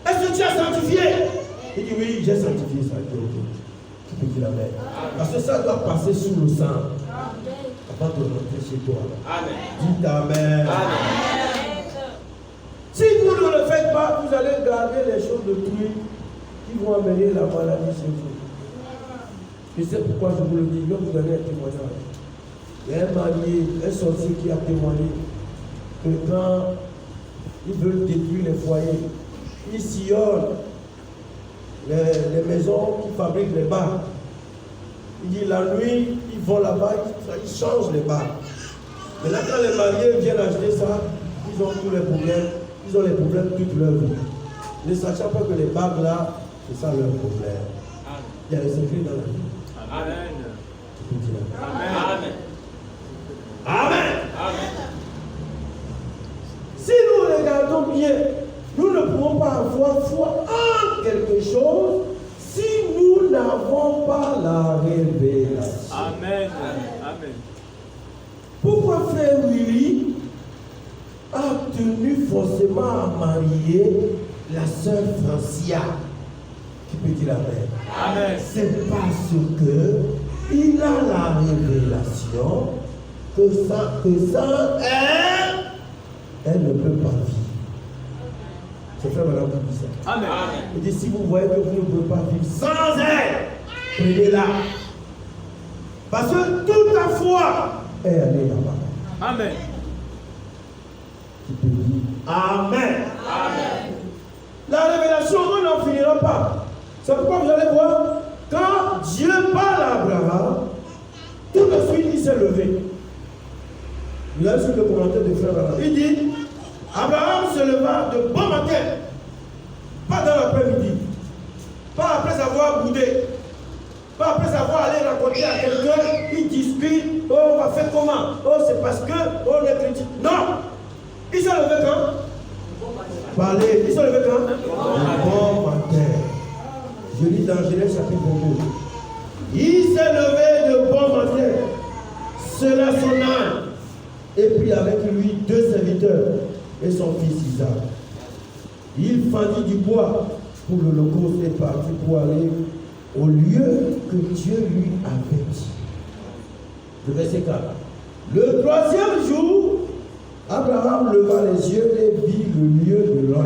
Est-ce que tu as sanctifié? Il dit, oui, j'ai sanctifié ça. Tu peux dire Amen. Parce que ça doit passer sous le sang. Avant de rentrer chez toi. Amen. Dites Amen. Amen. Si vous ne le faites pas, vous allez garder les choses de pluie qui vont amener la maladie chez vous. Je sais pourquoi je vous le dis. Je vais vous donner un témoignage. Il y a un marié, un sorcier qui a témoigné que quand ils veulent détruire les foyers, ils sillonnent les maisons qui fabriquent les bars. Il dit la nuit, ils vont là-bas, ils changent les bars. Mais là, quand les mariés viennent acheter ça, ils ont tous les problèmes. Ils ont les problèmes toute leur vie. Ne sachant pas que les bagues là, c'est ça leur problème. Il y a des secrets dans la vie. Amen. Amen. Amen. Amen. Si nous regardons bien, nous ne pouvons pas avoir foi en quelque chose si nous n'avons pas la révélation. Amen. Amen. Pourquoi frère Willy a tenu forcément à marier la sœur Francia? Qui peut dire Amen? Amen. C'est parce que il a la révélation que sans elle ne peut pas vivre. C'est frère Madame qui dit ça. Amen. Il dit si vous voyez que vous ne pouvez pas vivre sans elle, prenez-la. Parce que toute la foi est allée là-bas. Amen. Tu peux dire Amen. Amen. La révélation, on n'en finira pas. C'est pourquoi vous allez voir, quand Dieu parle à Abraham, tout de suite il s'est levé. Il a sur le commentaire de frère Abraham. Il dit, Abraham se leva de bon matin, pas dans l'après-midi, pas après avoir boudé, pas après avoir allé raconter à quelqu'un, il discute, oh on va faire comment, oh c'est parce que, oh on est chrétien. Non! Il s'est levé quand? Parler. Il s'est levé quand? Bon matin. Je lis dans Genèse chapitre 22. Il s'est levé de bon matin. Cela son âne. Et puis avec lui 2 serviteurs et son fils Isaac. Il fendit du bois pour l'holocauste et partit pour aller au lieu que Dieu lui avait dit. Le verset 4. Le 3e jour, Abraham leva les yeux et vit le lieu de loin.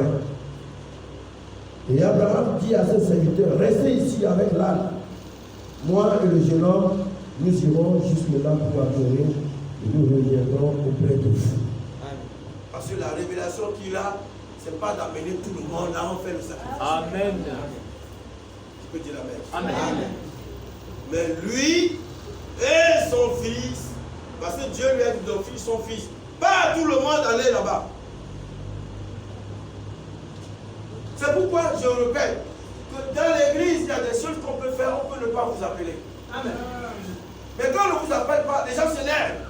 Et Abraham dit à ses serviteurs, restez ici avec l'âne. Moi et le jeune homme, nous irons jusque-là pour adorer et nous reviendrons auprès de vous. Parce que la révélation qu'il a, ce n'est pas d'amener tout le monde, là on fait le sacrifice. Amen. Tu peux dire Amen. Amen. Amen. Mais lui et son fils, parce que Dieu lui a dit d'offrir son fils, Pas tout le monde aller là-bas. C'est pourquoi je répète que dans l'église, il y a des choses qu'on peut faire, on peut ne pas vous appeler. Amen. Mais quand on ne vous appelle pas, les gens s'énervent.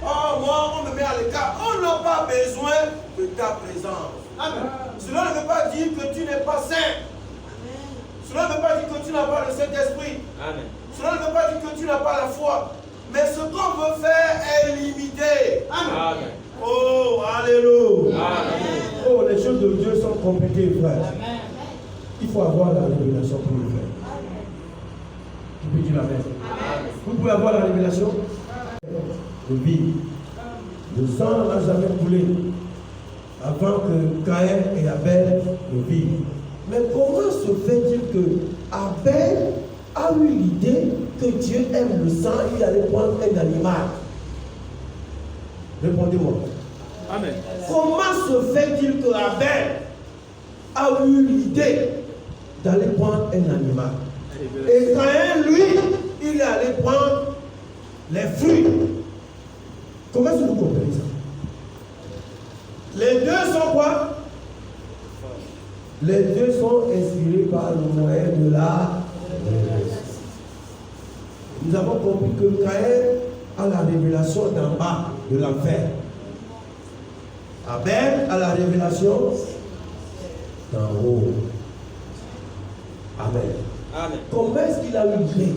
Oh, moi, on me met à l'écart. On n'a pas besoin de ta présence. Amen. Cela ne veut pas dire que tu n'es pas saint. Cela ne veut pas dire que tu n'as pas le Saint-Esprit. Amen. Cela ne veut pas dire que tu n'as pas la foi. Mais ce qu'on veut faire est limité. Amen. Amen. Oh, alléluia. Amen. Oh, les choses de Dieu sont compliquées, frère. Amen. Il faut avoir la révélation pour le faire. Tu peux dire Amen. Amen. Vous pouvez avoir la révélation de vie. Le sang n'a jamais coulé avant que Caïn et Abel ne vivent. Mais comment se fait-il que Abel a eu l'idée que Dieu aime le sang, il allait prendre un animal? Répondez-moi. Amen. Comment se fait-il que Abel a eu l'idée d'aller prendre un animal? Et Caïn, lui, il est allé prendre les fruits. Comment est-ce que vous comprenez ça? Les deux sont quoi? Les deux sont inspirés par le moyen de la révélation. Nous avons compris que Caïn a la révélation d'en bas de l'enfer. Abel a la révélation d'en haut. Amen. Amen. Comment est-ce qu'il a eu l'idée?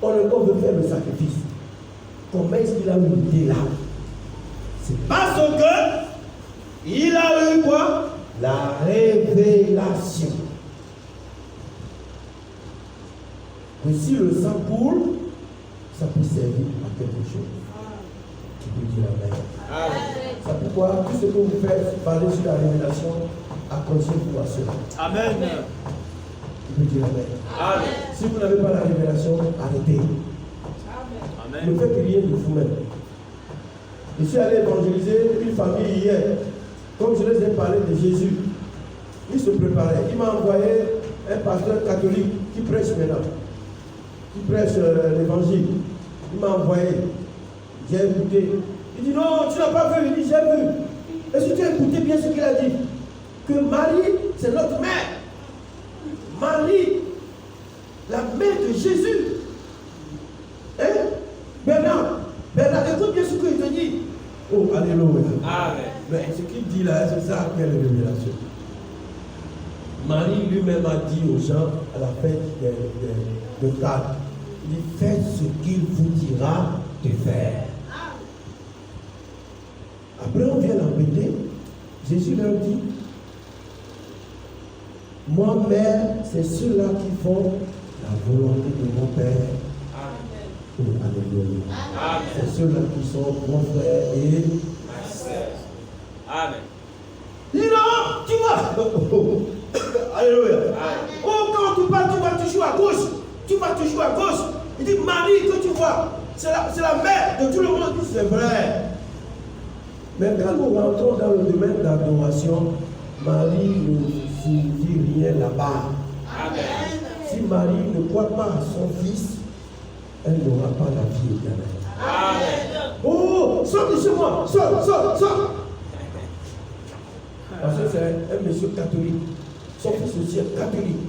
On veut faire le sacrifice. Comment est-ce qu'il a eu l'idée là? C'est parce que il a eu quoi? La révélation. Que si le sang coule, ça peut servir à quelque chose. Tu peux dire Amen. C'est pourquoi tout ce que vous faites, parler sur la révélation, accrochez-vous à cela. Amen. Tu peux dire Amen. Amen. Si vous n'avez pas la révélation, arrêtez. Amen. Ne faites rien de vous-même. Je suis allé évangéliser une famille hier. Comme je les ai parlé de Jésus, il se préparait. Il m'a envoyé un pasteur catholique qui prêche maintenant, qui prêche l'évangile. Il m'a envoyé. J'ai écouté. Il dit non, tu n'as pas vu. Il dit j'ai vu. Est-ce que tu as écouté bien ce qu'il a dit? Que Marie, c'est notre mère. Marie, la mère de Jésus. Hein? Bernard, écoute bien ce qu'il te dit. Oh, alléluia. Amen. Mais ce qu'il dit là, c'est ça, quelle révélation. Marie lui-même a dit aux gens à la fête de Cannes, il dit, faites ce qu'il vous dira de faire. Après, on vient l'embêter. Jésus leur dit, moi, mère, c'est ceux-là qui font la volonté de mon Père. Oh, alléluia. C'est ceux-là qui sont mon frère et ma sœur. Amen. Dis non, tu vas. Alléluia. Oh, quand tu parles, tu vas toujours à gauche. Tu vas toujours à gauche. Il dit, Marie, que tu vois, c'est la mère de tout le monde. C'est vrai. Mais quand nous rentrons dans le domaine d'adoration, Marie ne signifie rien là-bas. Amen. Si Marie ne croit pas à son fils, elle n'aura pas la vie éternelle. Amen. Oh, sors de chez moi, sors. Parce que c'est un monsieur catholique. Son fils aussi est catholique.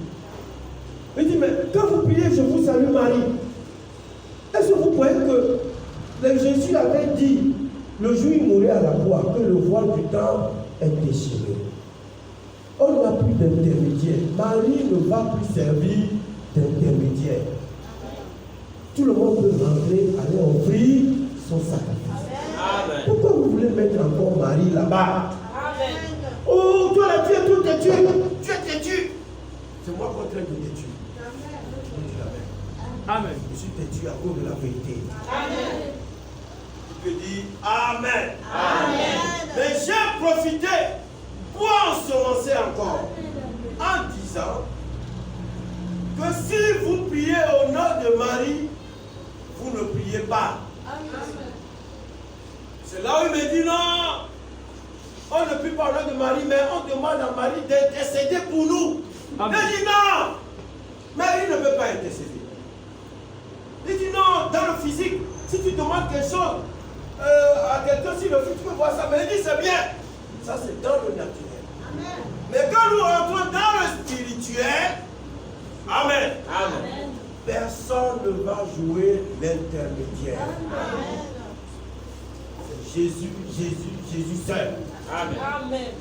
Il dit, mais quand vous priez, je vous salue Marie. Est-ce que vous croyez que Jésus avait dit, le jour où il mourait à la croix, que le voile du temple est déchiré? On n'a plus d'intermédiaire. Marie ne va plus servir d'intermédiaire. Tout le monde peut rentrer, aller offrir son sacrifice. Amen. Pourquoi vous voulez mettre encore Marie là-bas? Amen. Oh, toi là, tu es tout têtu. Tu es têtu. C'est moi qui train de têtu. Amen. Je suis têtu à cause de la vérité. Amen. Tu peux dire Amen. Amen. Mais j'ai profité pour ensemencer encore en disant que si vous priez au nom de Marie, vous ne priez pas. C'est là où il me dit non, on ne prie pas au nom de Marie, mais on demande à Marie d'intercéder pour nous. Il dit non, Marie ne peut pas intercéder. Il dit non, dans le physique, si tu demandes quelque chose, quelqu'un, si le fils, tu peux voir ça, mais il dit c'est bien. Ça, c'est dans le naturel. Amen. Mais quand nous rentrons dans le spirituel, amen. Amen. Personne ne va jouer l'intermédiaire. Amen. C'est Jésus seul. Amen. Amen.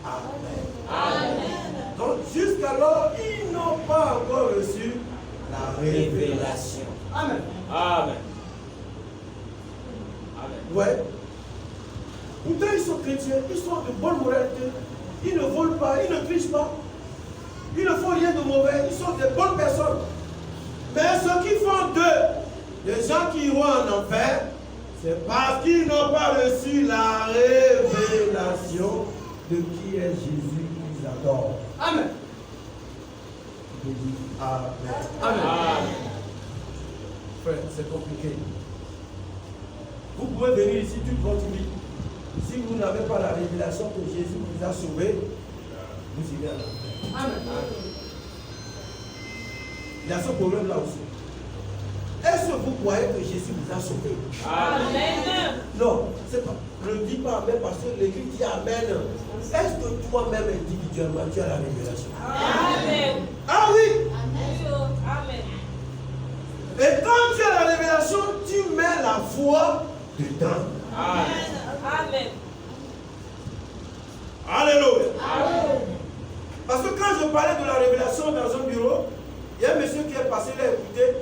Amen. Amen. Donc jusqu'alors, ils n'ont pas encore reçu la révélation. Amen. Amen. Amen. Ouais. Pourtant, ils sont chrétiens, ils sont de bonne moralité. Ils ne volent pas, ils ne trichent pas. Ils ne font rien de mauvais, ils sont de bonnes personnes. Mais ceux qui font d'eux des gens qui iront en enfer, c'est parce qu'ils n'ont pas reçu la révélation de qui est Jésus qu'ils adorent. Amen. Amen. Amen. Amen. Frère, c'est compliqué. Vous pouvez venir ici toute votre vie. Si vous n'avez pas la révélation que Jésus vous a sauvé, vous irez à l'enfer. Amen. Il y a ce problème là aussi. Est-ce que vous croyez que Jésus vous a sauvé? Amen. Non, c'est pas. Ne dis pas Amen parce que l'Église dit Amen. Est-ce que toi-même individuellement tu as la révélation? Amen. Ah oui. Amen. Et quand tu as la révélation, tu mets la foi dedans. Amen. Amen. Alléluia. Amen. Parce que quand je parlais de la révélation dans un bureau, il y a un monsieur qui est passé là écouter.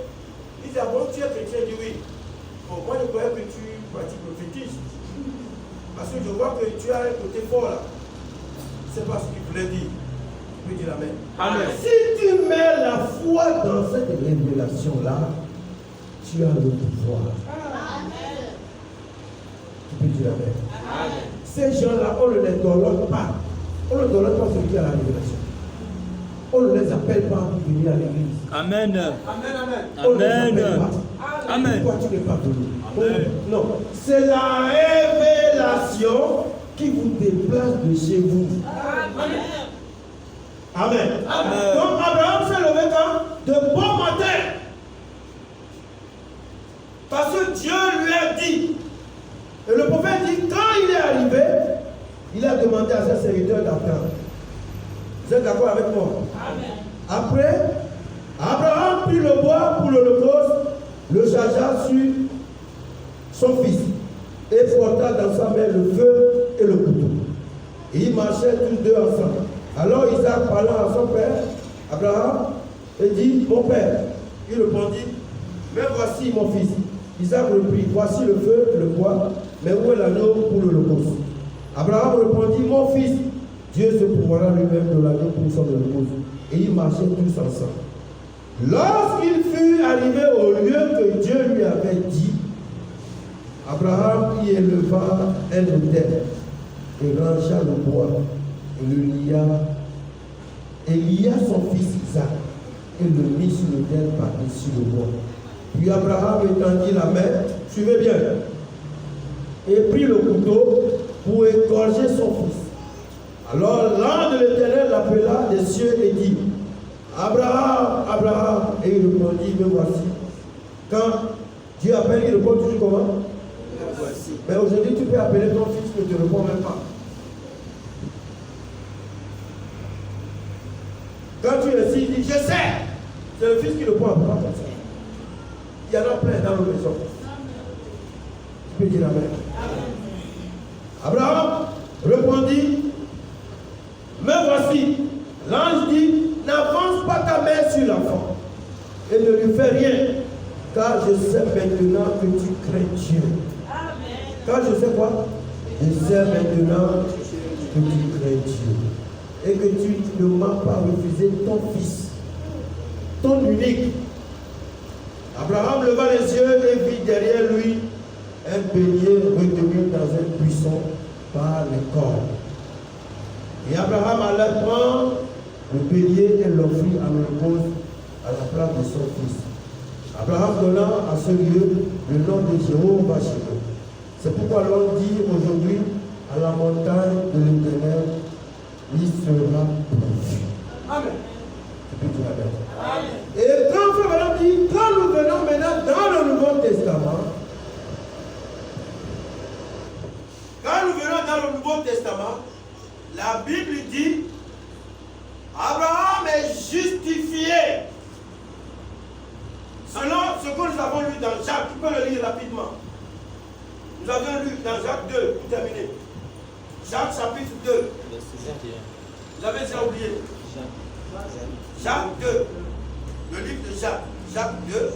Il dit, ah bon, tu es chrétien? Il dit oui. Bon, moi je croyais que tu pratiques le fétiche. Parce que je vois que tu as un côté fort là. C'est pas ce qu'il voulait dire. Tu peux dire Amen. Amen. Si tu mets la foi dans cette révélation-là, tu as le pouvoir. Amen. Tu peux dire Amen. Amen. Ces gens-là, on ne les donne pas. On ne donne pas celui qui a la révélation. On ne les appelle pas pour venir à l'église. Amen. Amen. Amen. On ne les appelle pas. Amen. Pourquoi tu n'es pas venu? Amen. Non. C'est la révélation qui vous déplace de chez vous. Amen. Amen. Amen. Donc Abraham s'est levé quand? De bon matin. Parce que Dieu lui a dit. Et le prophète dit, quand il est arrivé, il a demandé à ses serviteurs d'attendre. Vous êtes d'accord avec moi? Amen. Après, Abraham prit le bois pour l'holocauste, le chargea sur son fils et porta dans sa main le feu et le couteau. Et ils marchaient tous deux ensemble. Alors Isaac parla à son père, Abraham, et dit, mon père. Il répondit, mais voici mon fils. Isaac reprit, voici le feu et le bois, mais où est l'agneau pour l'holocauste? Abraham répondit, mon fils, Dieu se pourvoira lui-même de l'agneau pour son holocauste. Et ils marchaient tous ensemble. Lorsqu'il fut arrivé au lieu que Dieu lui avait dit, Abraham y éleva un autel et rangea le bois et le lia son fils Isaac et le mit sur l'autel par-dessus le bois. Puis Abraham étendit la main, suivez bien, et prit le couteau pour égorger son fils. Alors l'ange de l'Éternel l'appela des cieux et dit, Abraham, Abraham, et il répondit, me voici. Quand Dieu appelle, il répond toujours comment? Me voici. Mais aujourd'hui, tu peux appeler ton fils, ne te répond même pas. Quand tu es ici, il dit, je sais. C'est le fils qui répond à papa. Il y en a plein dans nos maisons. Tu peux dire Amen. Abraham répondit, me voici. L'ange dit, n'avance pas ta main sur l'enfant et ne lui fais rien, car je sais maintenant que tu crains Dieu. Amen. Car je sais quoi? Je sais maintenant que tu crains Dieu et que tu ne m'as pas refusé ton fils, ton unique. Abraham leva les yeux et vit derrière lui un bélier retenu dans un buisson par les cornes. Et Abraham alla prendre le bélier et l'offrit à l'holocauste à la place de son fils. Abraham donna à ce lieu le nom de Jéhovah Shilo. C'est pourquoi l'on dit aujourd'hui à la montagne de l'Éternel, il sera pourvu. Amen. Amen. Et quand Abraham dit, quand nous venons maintenant dans le Nouveau Testament, dans Jacques 2, pour terminer. Jacques chapitre 2. Vous avez déjà oublié. Jacques 2. Le livre de Jacques. Jacques 2.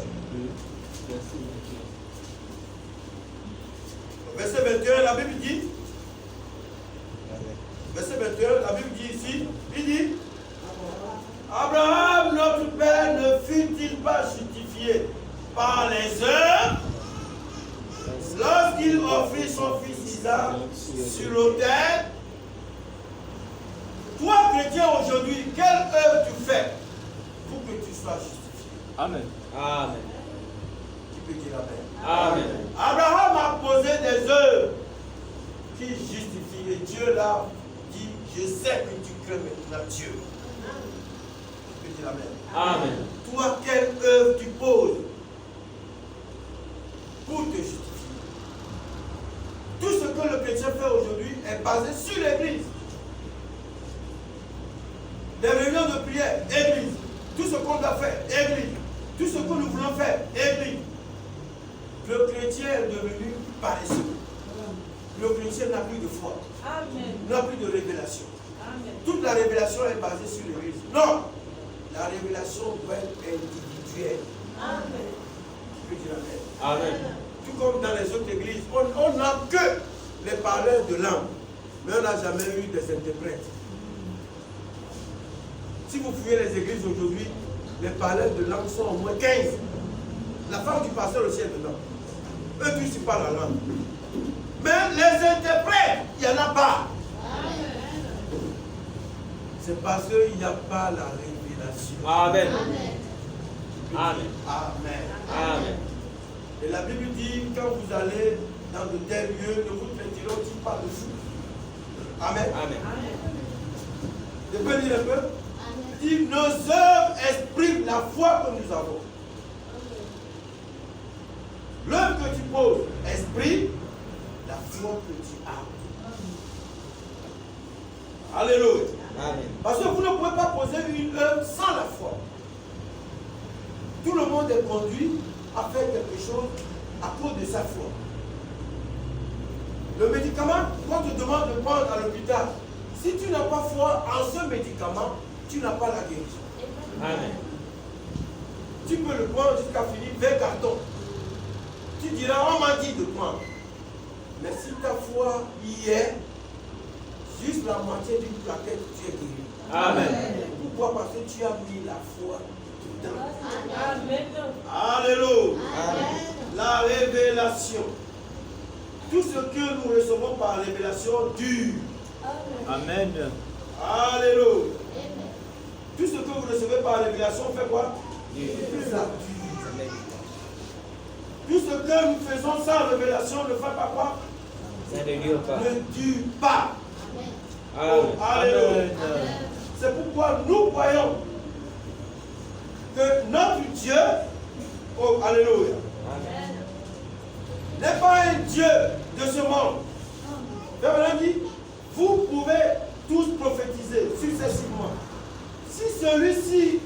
Verset 21, la Bible dit. Verset 21, la Bible dit ici. Il dit. Abraham, notre père, ne fut-il pas justifié par les œuvres lorsqu'il offrit son fils Isaac sur l'autel? Toi, chrétien, aujourd'hui, quelle œuvre tu fais pour que tu sois justifié? Amen. Amen. Tu peux dire Amen. Amen. Abraham a posé des œuvres qui justifient. Et Dieu l'a dit, je sais que tu crées maintenant Dieu. Tu peux dire Amen. Amen. Toi, quelle œuvre tu poses pour te justifier? Tout ce que le chrétien fait aujourd'hui est basé sur l'église. Les réunions de prière, église. Tout ce qu'on doit faire, église. Tout ce que nous voulons faire, église. Le chrétien est devenu paresseux. Le chrétien n'a plus de foi. Amen. N'a plus de révélation. Amen. Toute la révélation est basée sur l'église. Non! La révélation doit être individuelle. Amen. Je peux dire Amen. Amen. Tout comme dans les autres églises, on n'a que les parleurs de langue. Mais on n'a jamais eu des interprètes. Si vous fouillez les églises aujourd'hui, les parleurs de langue sont au moins 15. La femme du pasteur aussi est dedans. Eux tous ils parlent la langue. Mais les interprètes, il n'y en a pas. C'est parce qu'il n'y a pas la révélation. Amen. Amen. Amen. Amen. Amen. Et la Bible dit, quand vous allez dans de tels lieux, ne vous traitiront-ils pas de fous? Amen. Amen. Je peux lire un peu? Il dit, nos œuvres expriment la foi que nous avons. L'œuvre que tu poses exprime la foi que tu as. Alléluia. Amen. Parce que vous ne pouvez pas poser une œuvre sans la foi. Tout le monde est conduit à faire quelque chose à cause de sa foi. Le médicament qu'on te demande de prendre à l'hôpital, si tu n'as pas foi en ce médicament, tu n'as pas la guérison. Amen. Tu peux le prendre jusqu'à finir 20 cartons. Tu diras, on m'a dit de prendre. Mais si ta foi y est, juste la moitié d'une plaquette, tu es guéri. Amen. Pourquoi? Parce que tu as mis la foi dedans. Amen. Alléluia. Amen. La révélation. Tout ce que nous recevons par révélation dure. Amen. Alléluia. Tout ce que vous recevez par révélation fait quoi? Ça dure. Tout ce que nous faisons sans révélation ne fait pas quoi? Ça ne dure pas. Ne dure pas. Amen. Alléluia. C'est pourquoi nous croyons que notre Dieu, oh, alléluia, Amen. n'est pas un Dieu de ce monde. Verset dit, vous pouvez tous prophétiser successivement. Si celui-ci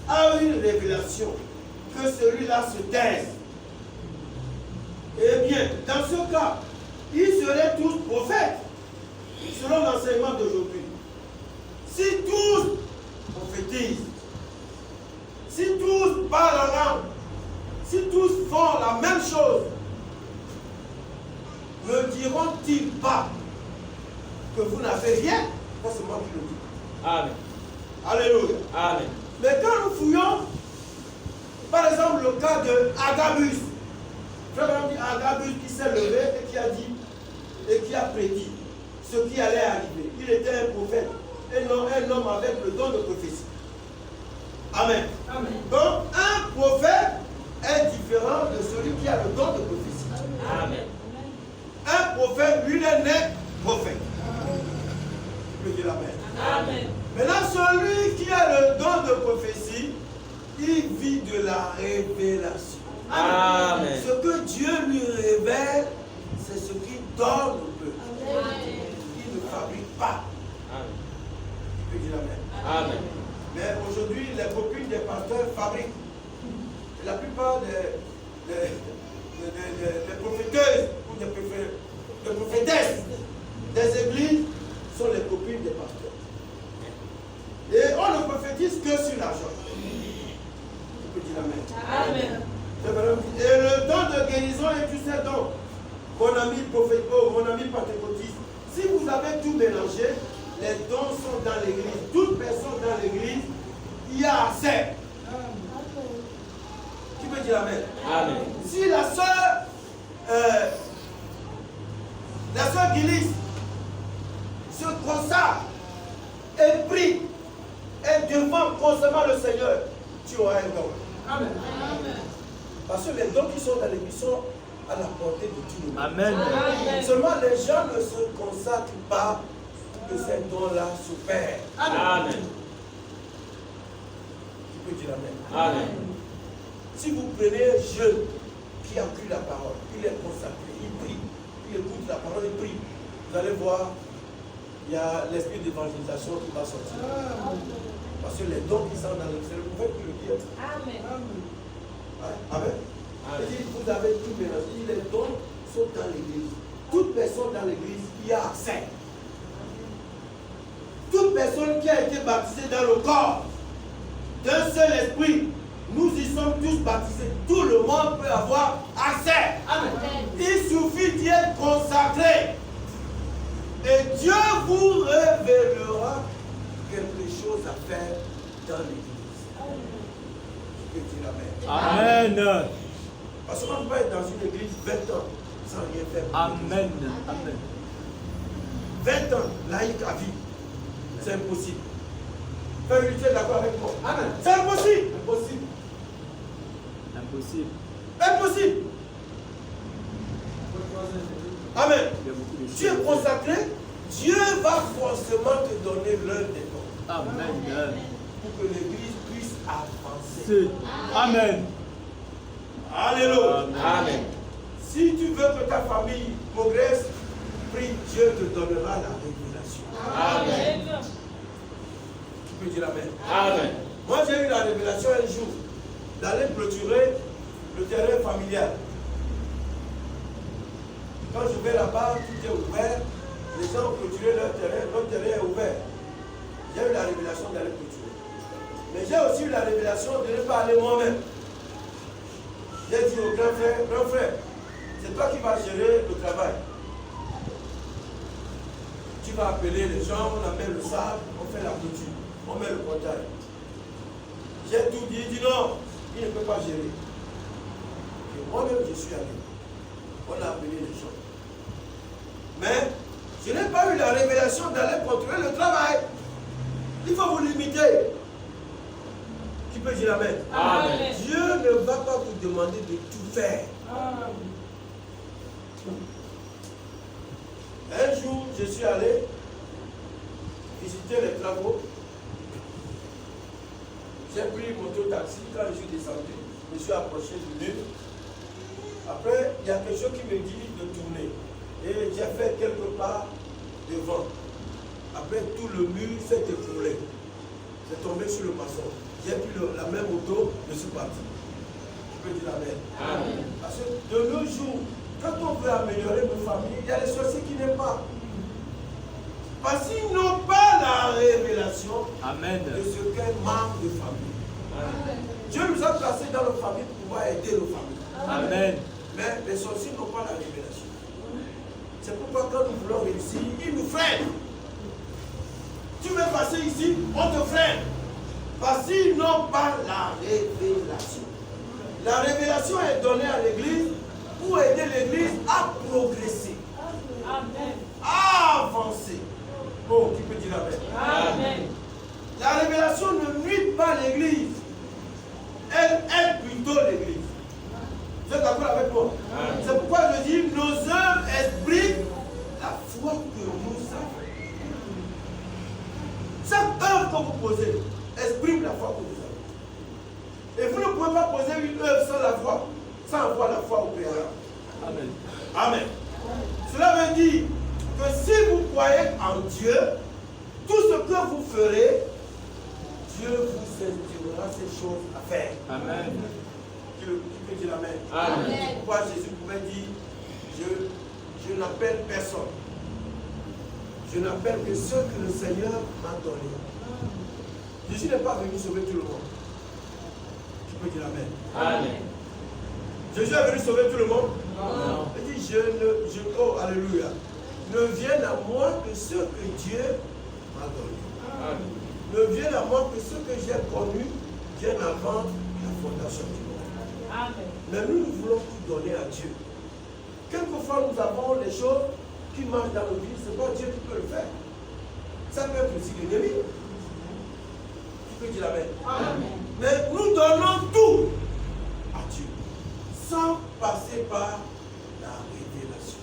a une révélation, que celui-là se taise. Eh bien, dans ce cas, ils seraient tous prophètes, selon l'enseignement d'aujourd'hui. Si tous prophétisent, si tous parlent en langue, si tous font la même chose, ne diront-ils pas que vous n'avez rien? Ça, c'est moi qui le dis. Amen. Alléluia. Amen. Mais quand nous fouillons, par exemple, le cas de Agabus, frère Branham dit Agabus qui s'est levé et qui a dit, et qui a prédit ce qui allait arriver. Il était un prophète, et non un homme avec le don de prophétie. Amen. Amen. Donc, un prophète est différent de celui qui a le don de prophétie. Amen. Un prophète, lui, est né prophète. Je peux dire Amen. Amen. Maintenant, celui qui a le don de prophétie, il vit de la révélation. Amen. Ce que Dieu lui révèle, c'est ce qu'il donne au peuple. Il ne fabrique pas. Amen. Je peux dire Amen. Amen. Mais aujourd'hui, les copines des pasteurs fabriquent. Et la plupart des prophéteuses ou des que sur l'argent. Tu peux dire amen. Amen. Et le don de guérison est tous ces dons. Mon ami prophétique, mon ami pentecôtiste, si vous avez tout mélangé, les dons sont dans l'église. Toute personne dans l'église, il y a accès. Tu peux dire amen. Amen. Si la sœur Gillis se consacre et prie et devant constamment le Seigneur, tu auras un don. Amen. Parce que les dons qui sont dans l'église sont à la portée de tout le monde. Amen. Amen. Seulement les gens ne se consacrent pas pour que ces dons-là s'opèrent. Amen. Tu peux dire amen. Amen. Si vous prenez un jeune qui a pris la parole, il est consacré, il prie, il écoute la parole, il prie, vous allez voir, il y a l'esprit d'évangélisation qui va sortir. Parce que les dons qui sont dans l'extérieur, vous pouvez plus le dire. Amen. Ouais. Amen. Il dit, vous avez tout mélangé. Il dit, les dons sont dans l'église. Toute personne dans l'église y a accès. Toute personne qui a été baptisée dans le corps d'un seul esprit, nous y sommes tous baptisés. Tout le monde peut avoir accès. Amen. Il suffit d'y être consacré. Et Dieu vous révélera quelque chose à faire dans l'église. Tu peux dire amen. Amen. Parce qu'on ne peut pas être dans une église 20 ans sans rien faire. Amen. Amen. 20 ans, laïque à vie. C'est impossible. Frère, tu es d'accord avec moi? Amen. C'est impossible. Impossible. Impossible. Impossible. Amen. Il y a beaucoup de Tu es choses. consacré, Dieu va forcément te donner l'un des dons Amen. pour que l'église puisse avancer. C'est- Amen. Alléluia. Amen. Si tu veux que ta famille progresse, prie, Dieu te donnera la révélation. Amen. Tu peux dire amen. Amen. Moi, j'ai eu la révélation un jour d'aller clôturer le terrain familial. Quand je vais là-bas, tout est ouvert. Les gens ont clôturé leur terrain, notre terrain est ouvert. J'ai eu la révélation d'aller clôturer. Mais j'ai aussi eu la révélation de ne pas aller moi-même. J'ai dit au grand frère, c'est toi qui vas gérer le travail. Tu vas appeler les gens, on amène le sable, on fait la clôture, on met le portail. J'ai tout dit, il dit non, il ne peut pas gérer. Et moi-même, je suis allé. On a appelé les gens. Mais je n'ai pas eu la révélation d'aller contrôler le travail. Il faut vous limiter. Qui peut dire amen? Amen. Dieu ne va pas vous demander de tout faire. Un jour, je suis allé visiter les travaux. J'ai pris moto-taxi. Quand je suis descendu, je me suis approché du mur. Après, il y a quelque chose qui me dit de tourner. Et j'ai fait quelque part devant. Après, tout le mur s'est écroulé. J'ai tombé sur le maçon. J'ai pris la même moto, je suis parti. Je peux dire amen. Amen. Parce que de nos jours, quand on veut améliorer nos familles, il y a des sorciers qui n'aiment pas. Parce qu'ils n'ont pas la révélation Amen. de ce qu'est membre de famille. Amen. Dieu nous a placés dans nos familles pour pouvoir aider nos familles. Amen. Mais les sorciers n'ont pas la révélation. C'est pourquoi quand nous voulons réussir, ils nous freinent. Tu veux passer ici, on te freine. Parce qu'ils n'ont pas la révélation. La révélation est donnée à l'église pour aider l'église à progresser, Amen. à avancer. Bon, qui peut dire amen? Amen. La révélation ne nuit pas l'église. Elle aide plutôt l'église. Vous êtes d'accord avec moi? Amen. C'est pourquoi je dis, nos œuvres expriment la foi que nous avons. Chaque œuvre que vous posez exprime la foi que vous avez. Et vous ne pouvez pas poser une œuvre sans la foi, sans avoir la foi au préalable. Amen. Amen. Cela veut dire que si vous croyez en Dieu, tout ce que vous ferez, Dieu vous inspirera ces choses à faire. Amen. Qui peut dire amen? Amen. C'est pourquoi Jésus pouvait dire, je n'appelle personne. Je n'appelle que ceux que le Seigneur m'a donné. Jésus n'est pas venu sauver tout le monde. Tu peux dire Amen. Amen. Jésus est venu sauver tout le monde. Non. Il dit, oh, alléluia. Ne viennent à moi que ceux que Dieu m'a donnés. Amen. Ne viennent à moi que ceux que j'ai connus bien avant la fondation du monde. Amen. Mais nous voulons tout donner à Dieu. Quelquefois, nous avons les choses qui marchent dans nos vies. Ce n'est pas Dieu qui peut le faire. Ça peut être aussi l'ennemi. Tu peux dire Amen. Amen. Mais nous donnons tout à Dieu, sans passer par la révélation.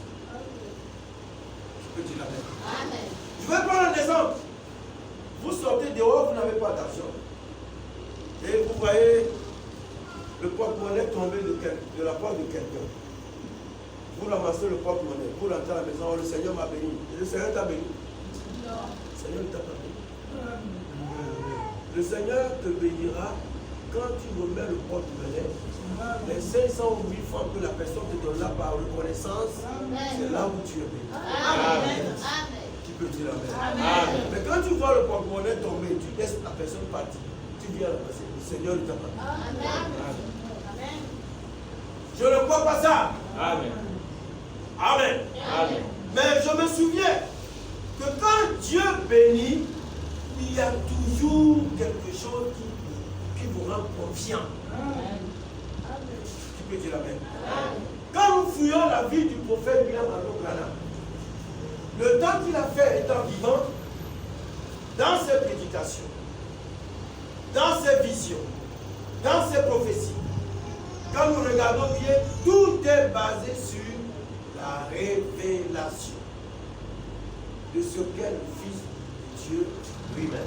Tu peux dire Amen. Amen. Je vais prendre un exemple. Vous sortez dehors, vous n'avez pas d'argent. Et vous voyez le porte-monnaie tomber de la poche de quelqu'un. Vous ramassez le porte-monnaie, vous rentrez à la maison, le Seigneur m'a béni. Et le Seigneur t'a béni. Non. Le Seigneur ne t'a pas béni. Le Seigneur te bénira quand tu remets le porte-monnaie. Les 500 ou 1000 francs que la personne te donne là par reconnaissance, c'est là où tu es béni. Amen. Tu peux dire Amen. Amen. Mais quand tu vois le porte-monnaie tomber, tu laisses la personne partir. Tu viens ramasser. Le Seigneur ne t'a pas béni. Amen. Je ne crois pas ça. Amen. Amen. Amen. Mais je me souviens que quand Dieu bénit, il y a toujours quelque chose qui vous rend confiant. Tu peux dire Amen. Quand nous fouillons la vie du prophète William Aldo Branham, le temps qu'il a fait étant vivant, dans ses prédications, dans ses visions, dans ses prophéties, quand nous regardons bien, tout est basé sur la révélation de ce qu'est le Fils de Dieu lui-même.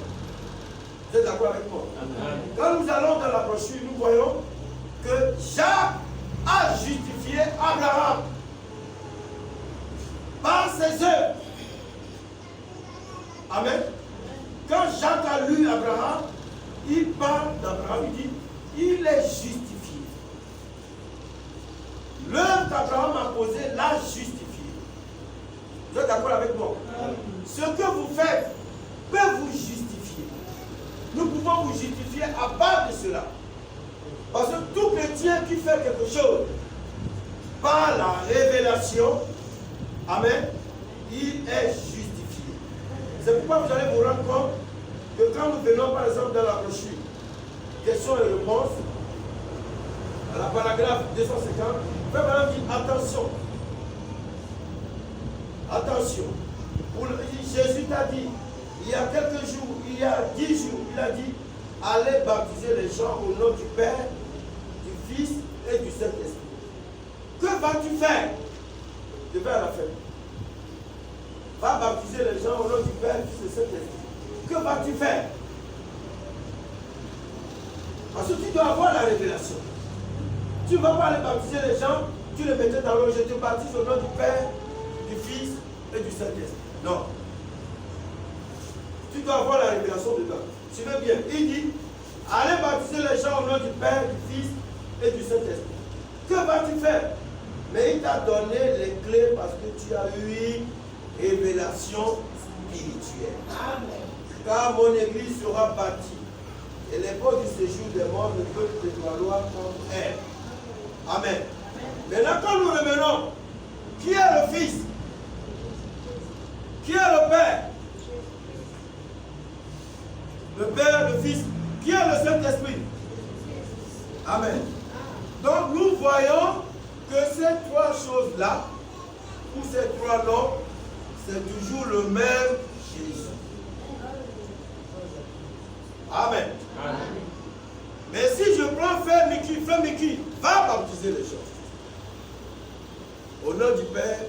Vous êtes d'accord avec moi? Amen. Quand nous allons dans la brochure, nous voyons que Jacques a justifié Abraham par ses œuvres. Amen. Quand Jacques a lu Abraham, il parle d'Abraham, il dit, il est justifié. L'œuvre qu'Abraham a posée l'a justifié. Vous êtes d'accord avec moi? Ce que vous faites peut vous justifier. Nous pouvons vous justifier à part de cela. Parce que tout chrétien qui fait quelque chose par la révélation, amen, il est justifié. C'est pourquoi vous allez vous rendre compte que quand nous venons par exemple dans la brochure, questions et réponses, à la paragraphe 250, Frère Branham dit attention. Attention. Jésus t'a dit, il y a quelques jours, il y a 10 jours, il a dit, allez baptiser les gens au nom du Père, du Fils et du Saint-Esprit. Que vas-tu faire? Je vais à la fin. Va baptiser les gens au nom du Père, du Fils et du Saint-Esprit. Que vas-tu faire? Parce que tu dois avoir la révélation. Tu ne vas pas aller baptiser les gens, tu les mettais dans l'eau, je te baptise au nom du Père, du Fils et du Saint-Esprit. Non. Tu dois avoir la révélation dedans. Suivez bien. Il dit, allez baptiser les gens au nom du Père, du Fils et du Saint-Esprit. Que vas-tu faire? Mais il t'a donné les clés parce que tu as eu une révélation spirituelle. Amen. Car mon église sera bâtie et les portes du séjour des morts ne peuvent te valoir contre elle. Amen. Maintenant, quand nous revenons, qui est le Fils? Qui est le Père? Le Père, le Fils. Qui est le Saint-Esprit? Amen. Donc nous voyons que ces trois choses-là, ou ces trois noms, c'est toujours le même Jésus. Amen. Amen. Mais si je prends Frère Mickey, va baptiser les gens. Au nom du Père,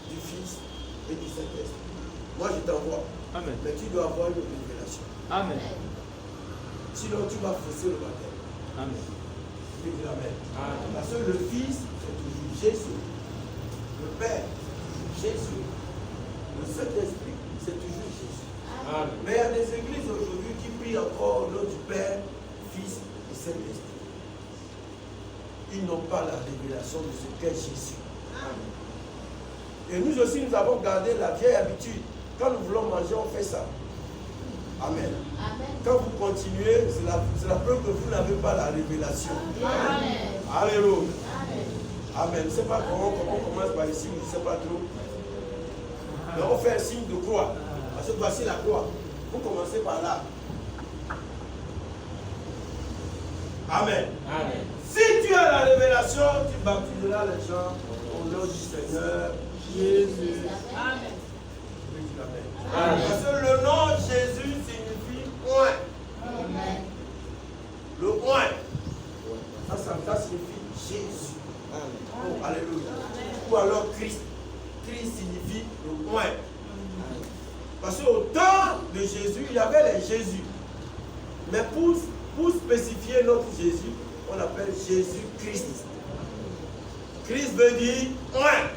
du Fils et du Saint-Esprit. Moi je t'envoie. Amen. Mais tu dois avoir une révélation. Amen. Sinon tu vas fausser le baptême. Amen. Tu dis Amen. Amen. Parce que le Fils, c'est toujours Jésus. Le Père, Jésus. Le Saint-Esprit, c'est toujours Jésus. Amen. Mais il y a des églises aujourd'hui qui prient encore au nom du Père, Fils et Saint-Esprit. Ils n'ont pas la révélation de ce qu'est Jésus. Et nous aussi, nous avons gardé la vieille habitude. Quand nous voulons manger, on fait ça. Amen. Amen. Quand vous continuez, c'est la preuve que vous n'avez pas la révélation. Amen. Alléluia. Amen. Amen. Je ne sais pas comment on commence par ici, je ne sais pas trop. Mais on fait un signe de croix. Parce que voici la croix. Vous commencez par là. Amen. Amen. Si tu as la révélation, tu baptiseras les gens au nom du Seigneur Jésus. Amen. Amen. Parce que le nom Jésus signifie oint. Amen. Le oint. Ça signifie Jésus. Oh, alléluia. Ou alors Christ. Christ signifie le oint. Parce qu'au temps de Jésus, il y avait les Jésus. Mais pour spécifier notre Jésus, on appelle Jésus-Christ. Christ veut dire oint.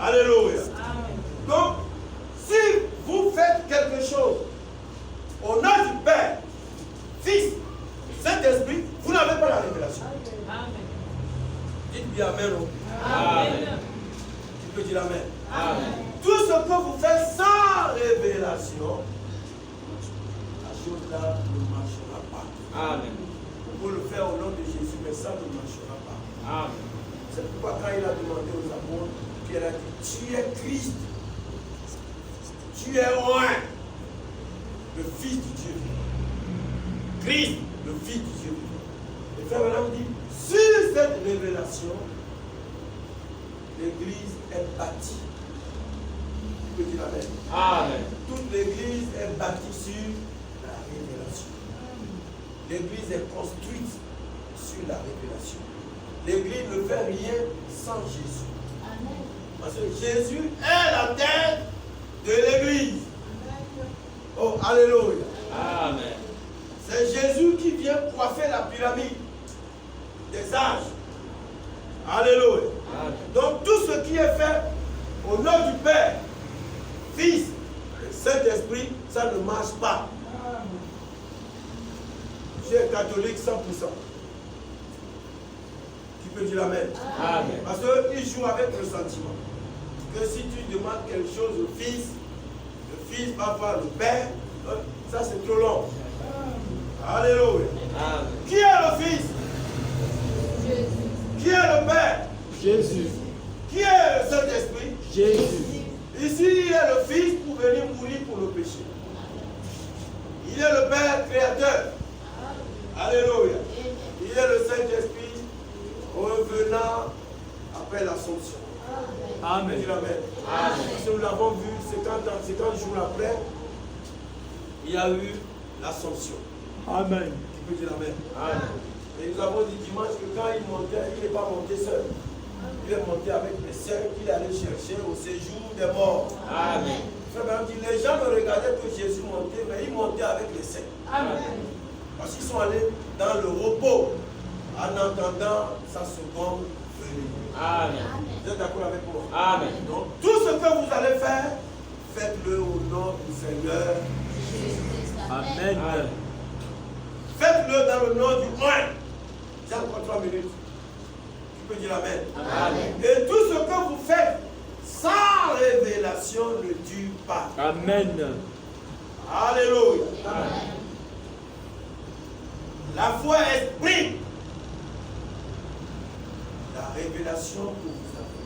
Alléluia. Donc, si vous faites quelque chose au nom du Père, Fils, Saint-Esprit, vous n'avez pas la révélation. Amen. Dites bien Amen. Amen. Tu peux dire Amen. Amen. Tout ce que vous faites sans révélation, la chose-là ne marchera pas. Amen. Vous pouvez le faire au nom de Jésus, mais ça ne marchera pas. Amen. C'est pourquoi quand il a demandé aux apôtres, Pierre a dit, tu es Christ, tu es oint, le Fils du Dieu vivant. Christ, le Fils du Dieu vivant. Et frère Branham dit, sur cette révélation, l'Église est bâtie. Tu peux dire Amen. Amen. Toute l'Église est bâtie sur la révélation. L'Église est construite sur la révélation. L'Église ne fait rien sans Jésus. Amen. Parce que Jésus est la tête de l'Église. Oh, alléluia. Amen. C'est Jésus qui vient coiffer la pyramide des âges. Alléluia. Amen. Donc tout ce qui est fait au nom du Père, Fils et Saint-Esprit, ça ne marche pas. Tu es catholique 100%. Tu peux dire Amen. Amen. Parce qu'il joue avec le sentiment. Que si tu demandes quelque chose au Fils, le Fils va voir le Père. Ça c'est trop long. Alléluia. Amen. Qui est le Fils? Qui est le Père? Jésus. Qui est le Saint-Esprit? Jésus. Ici, il est le Fils pour venir mourir pour le péché. Il est le Père créateur. Alléluia. Il est le Saint-Esprit revenant après l'Assomption. Amen. Dis Amen. Amen. Parce que nous l'avons vu, 50 jours après, il y a eu l'Assomption. Amen. Tu peux dire Amen. Amen. Et nous avons dit dimanche que quand il montait, il n'est pas monté seul. Il est monté avec les saints qu'il allait chercher au séjour des morts. Amen. Frère Branham dit, les gens ne regardaient que Jésus monter, mais il montait avec les saints. Amen. Parce qu'ils sont allés dans le repos en entendant sa seconde venue. Amen. Vous êtes d'accord avec moi? Amen. Donc, tout ce que vous allez faire, faites-le au nom du Seigneur. Amen. Amen. Faites-le dans le nom du Oint. J'ai encore 3 minutes. Tu peux dire Amen. Amen. Et tout ce que vous faites sans révélation ne dure pas. Amen. Alléluia. Amen. La foi exprime la révélation que vous avez.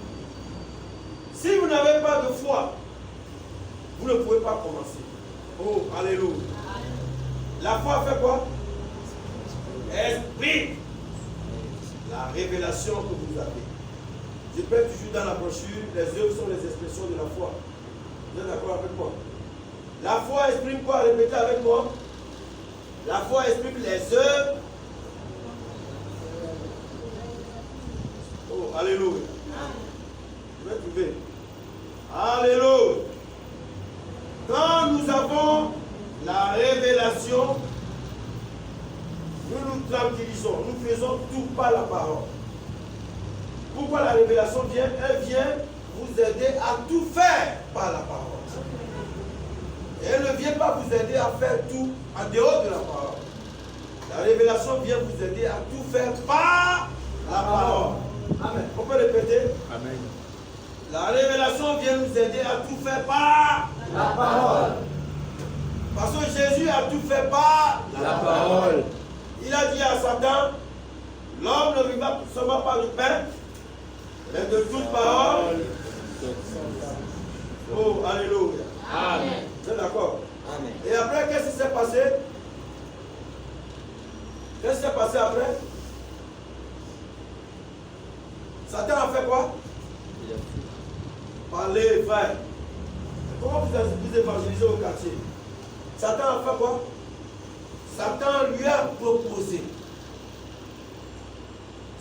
Si vous n'avez pas de foi, vous ne pouvez pas commencer. Oh, alléluia. La foi fait quoi? Exprime la révélation que vous avez. Je peux toujours dans la brochure, les œuvres sont les expressions de la foi. Vous êtes d'accord avec moi? La foi exprime quoi? Répétez avec moi. La foi exprime les œuvres. Oh, alléluia. Je vais trouver. Alléluia. Quand nous avons la révélation, nous nous tranquillisons. Nous faisons tout par la parole. Pourquoi la révélation vient? Elle vient vous aider à tout faire par la parole. Et elle ne vient pas vous aider à faire tout en dehors de la parole. La révélation vient vous aider à tout faire par la parole. Amen. On peut répéter? Amen. La révélation vient nous aider à tout faire par la parole. Parce que Jésus a tout fait par La parole. Il a dit à Satan, l'homme ne vivra seulement par du pain, mais de toute parole. Oh, alléluia. Amen. Vous êtes d'accord? Amen. Et après, qu'est-ce qui s'est passé? Qu'est-ce qui s'est passé après? Satan a fait quoi? Parler, frère. Comment vous évangélisez au quartier? Satan a fait quoi? Satan lui a proposé.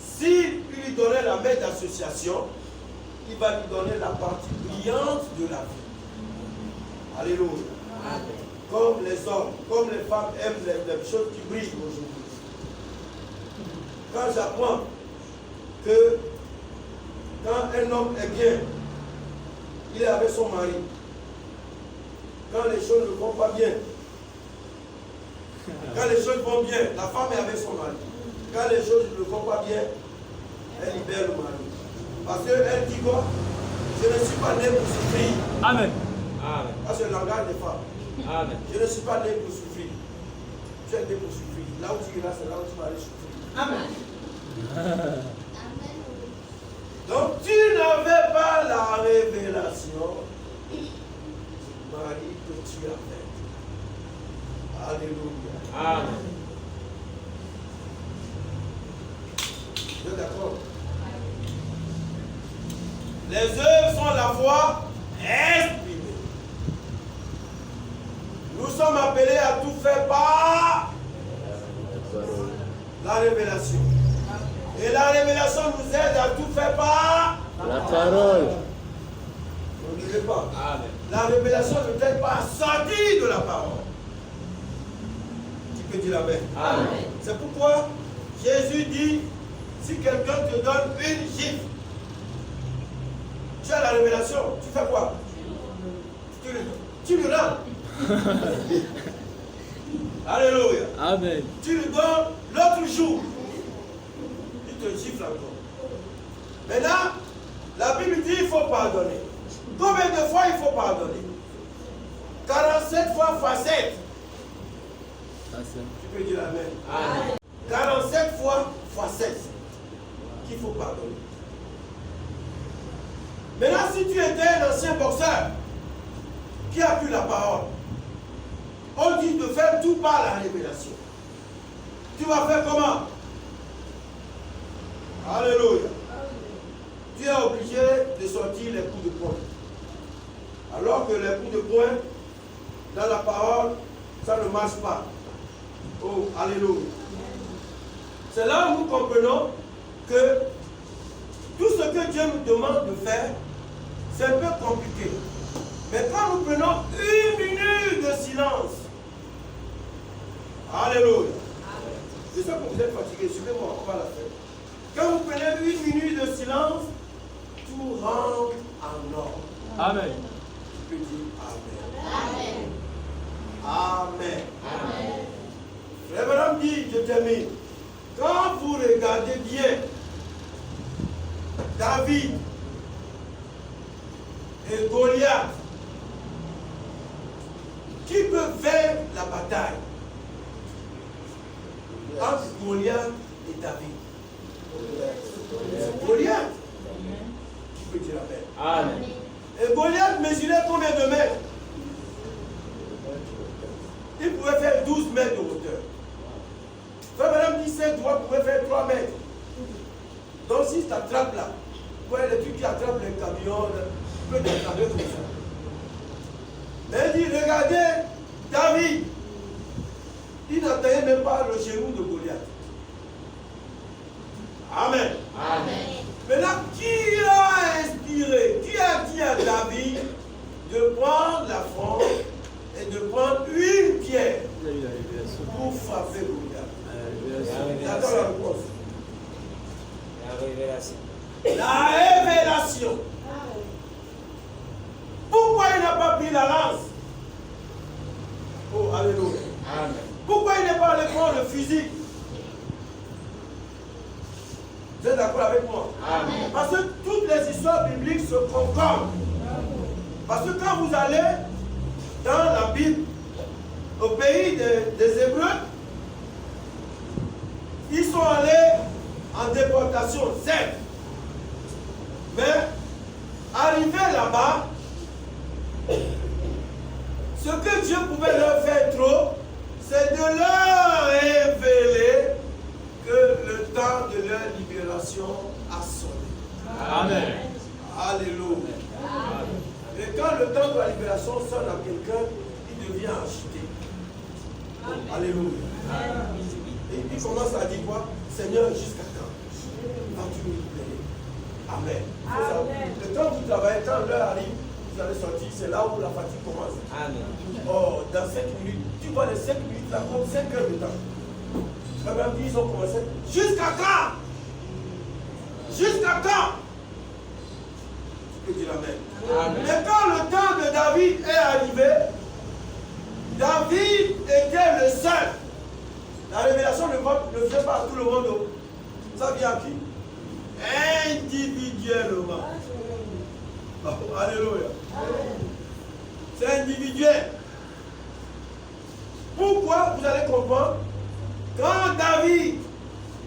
S'il lui donnait la main d'association, il va lui donner la partie brillante de la vie. Alléluia. Amen. Comme les hommes, comme les femmes aiment les choses qui brillent aujourd'hui. Quand j'apprends que quand un homme est bien, il est avec son mari. Quand les choses ne vont pas bien, quand les choses vont bien, la femme est avec son mari. Quand les choses ne vont pas bien, elle libère le mari. Parce qu'elle dit quoi? Je ne suis pas né pour souffrir. Amen. Amen. Ça, c'est le langage des femmes. Amen. Je ne suis pas né pour souffrir. Tu es né pour souffrir. Là où tu iras, c'est là où tu vas aller souffrir. Amen. Donc, tu n'avais pas la révélation du mari que tu avais. Alléluia. Amen. Vous êtes d'accord? Les œuvres sont la foi exprimée. Nous sommes appelés à tout faire par la révélation. Et la révélation nous aide à tout faire par La parole. n'oubliez pas. Amen. La révélation ne t'aide pas à sortir de la parole. Tu peux dire amen. Amen. C'est pourquoi Jésus dit, si quelqu'un te donne une gifle, tu as la révélation, tu fais quoi? Tu lui rends. Alléluia. Amen. Tu lui donnes l'autre jour. Il te gifle encore. Maintenant, la Bible dit qu'il faut pardonner. Combien de fois il faut pardonner? 47 fois fois 7. Tu peux dire amen. Amen. 47 fois fois 7 qu'il faut pardonner. Maintenant, si tu étais un ancien boxeur qui a pu la parole, on dit de faire tout par la révélation. Tu vas faire comment? Alléluia. Tu es obligé de sortir les coups de poing. Alors que les coups de poing, dans la parole, ça ne marche pas. Oh, alléluia. C'est là où nous comprenons que tout ce que Dieu nous demande de faire, c'est un peu compliqué. Mais quand nous prenons une minute de silence, alléluia. Je sais que vous êtes fatigués, suivez-moi, on va la faire. Quand vous prenez une minute de silence, tout rentre en ordre. Amen. Tu peux dire Amen. Amen. Amen. Amen. Frère Madame dit, je termine. Quand vous regardez bien, David et Goliath, qui peut faire la bataille entre Goliath et David? C'est Goliath. Qui peut dire Amen? Amen. Et Goliath mesurait combien de mètres? Il pouvait faire 12 mètres de hauteur. Frère Madame dit, cette droite pouvait faire 3 mètres. Donc si tu t'attrapes là, vous voyez les trucs qui attrapent les camions, tu peux t'attraper comme ça. Mais il dit, regardez, David, il n'atteignait même pas le genou de Goliath. Amen. Amen. Maintenant, qui a inspiré, qui a dit à David de prendre la fronde et de prendre une pierre Il a eu la révélation. pour frapper Goliath? La révélation. J'attends la réponse. La révélation. La révélation. Pourquoi il n'a pas pris la lance? Oh, alléluia. Amen. Pourquoi il n'est pas allé prendre le fusil? Vous êtes d'accord avec moi? Amen. Parce que toutes les histoires bibliques se concordent. Parce que quand vous allez dans la Bible, au pays des Hébreux, ils sont allés en déportation, certes. Mais, arrivé là-bas, ce que Dieu pouvait leur faire trop, c'est de leur révéler que le temps de leur libération a sonné. Amen. Alléluia. Et quand le temps de la libération sonne à quelqu'un, il devient agité. Alléluia. Et il commence à dire quoi? Seigneur, jusqu'à quand vas-tu me libérer? Amen. Le temps où vous travaillez, quand l'heure arrive, vous allez sortir, c'est là où la fatigue commence. Amen. Oh, dans 5 minutes, tu vois les 5 minutes là comme 5 heures de temps. Abraham dit, ils ont commencé. Jusqu'à quand? Jusqu'à quand? Tu peux dire amen. Amen. Mais quand le temps de David est arrivé, David était le seul. La révélation ne vient pas à tout le monde. Ça vient à qui? Individuellement. Oh, alléluia. C'est individuel. Pourquoi? Vous allez comprendre. Quand David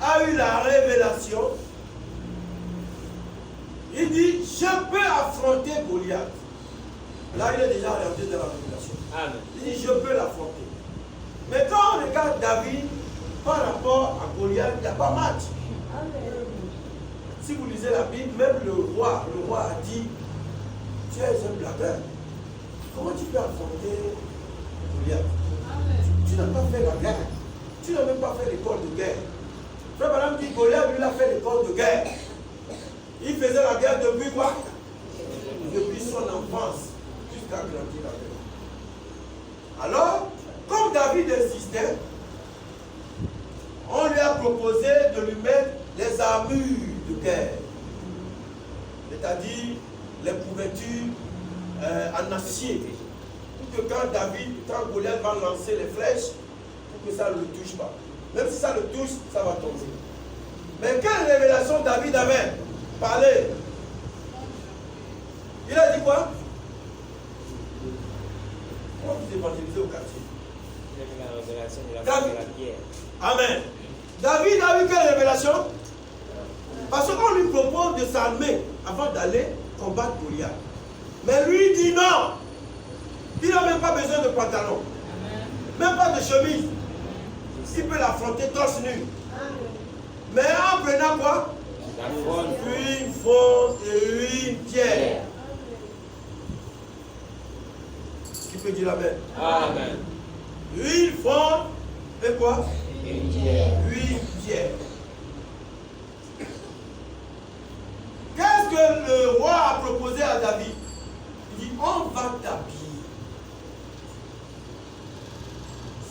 a eu la révélation, il dit, je peux affronter Goliath. Là, il est déjà orienté dans la révélation. Amen. Il dit, je peux l'affronter. Mais quand on regarde David, par rapport à Goliath, il n'y a pas match. Si vous lisez la Bible, même le roi a dit, tu es un blagueur. Comment tu peux affronter Goliath? Tu n'as pas fait la guerre. Tu n'as même pas fait l'école de guerre. Frère Madame dit, Goliath, lui, il a fait l'école de guerre. Il faisait la guerre depuis quoi? Depuis son enfance, jusqu'à grandir la guerre. Alors, comme David insistait, on lui a proposé de lui mettre les armures de guerre. C'est-à-dire les couvertures en acier. Pour que quand Goliath va lancer les flèches, pour que ça ne le touche pas. Même si ça le touche, ça va tomber. Mais quelle révélation David avait parlé? Il a dit quoi? Comment vous évangélisez au quartier? La révélation de la pierre. Amen. David a eu quelle révélation? Parce qu'on lui propose de s'armer avant d'aller combattre Goliath. Mais lui dit non. Il n'a même pas besoin de pantalon. Même pas de chemise. Il peut l'affronter torse nu. Mais en prenant quoi? Une fonte et une pierre. Qui peut dire amen? Amen. Une fonte et quoi? Une pierre. Une pierre. Qu'est-ce que le roi a proposé à David? Il dit, on va t'habiller.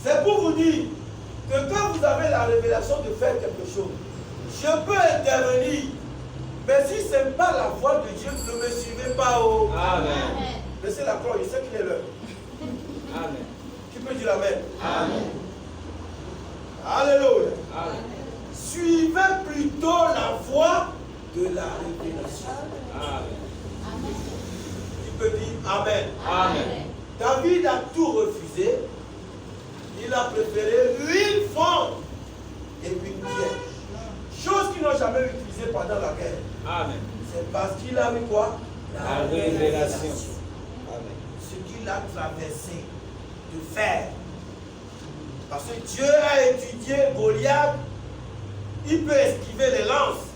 C'est pour vous dire que quand vous avez la révélation de faire quelque chose, je peux intervenir. Mais si ce n'est pas la voix de Dieu, ne me suivez pas. Oh. Amen. Laissez la croix, je sais qu'il est l'heure. Amen. Qui peut dire amen? Amen. Alléluia. Amen. Suivez plutôt la voix de la révélation. Amen. Qui peut dire amen? Amen. David a tout refusé. Il a préféré une fonte et une pierre. Chose qu'ils n'ont jamais utilisée pendant la guerre. Amen. C'est parce qu'il a eu quoi? La révélation. Amen. Ce qu'il a traversé de faire. Parce que Dieu a étudié Goliath. Il peut esquiver les lances.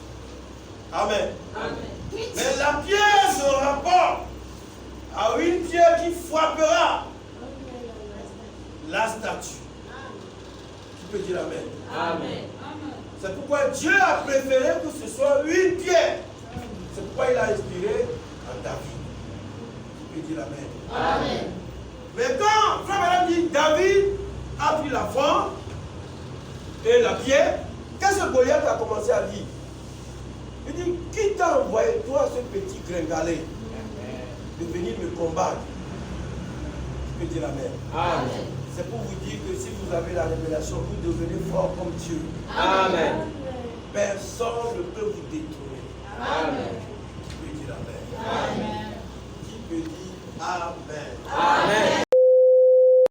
Amen. Amen. Mais la pierre se rapporte à une pierre qui frappera la statue. Qui peut dire amen? Amen. C'est pourquoi Dieu a préféré que ce soit une pierre. C'est pourquoi il a inspiré en David. Qui peut dire amen? Amen. Mais quand Frère Madame dit David a pris la forme et la pierre, qu'est-ce que Goliath a commencé à dire? Il dit, qui t'a envoyé, toi, ce petit gringalet, de venir me combattre? Tu peux dire amen. Amen. C'est pour vous dire que si vous avez la révélation, vous devenez fort comme Dieu. Amen. Personne ne peut vous détruire.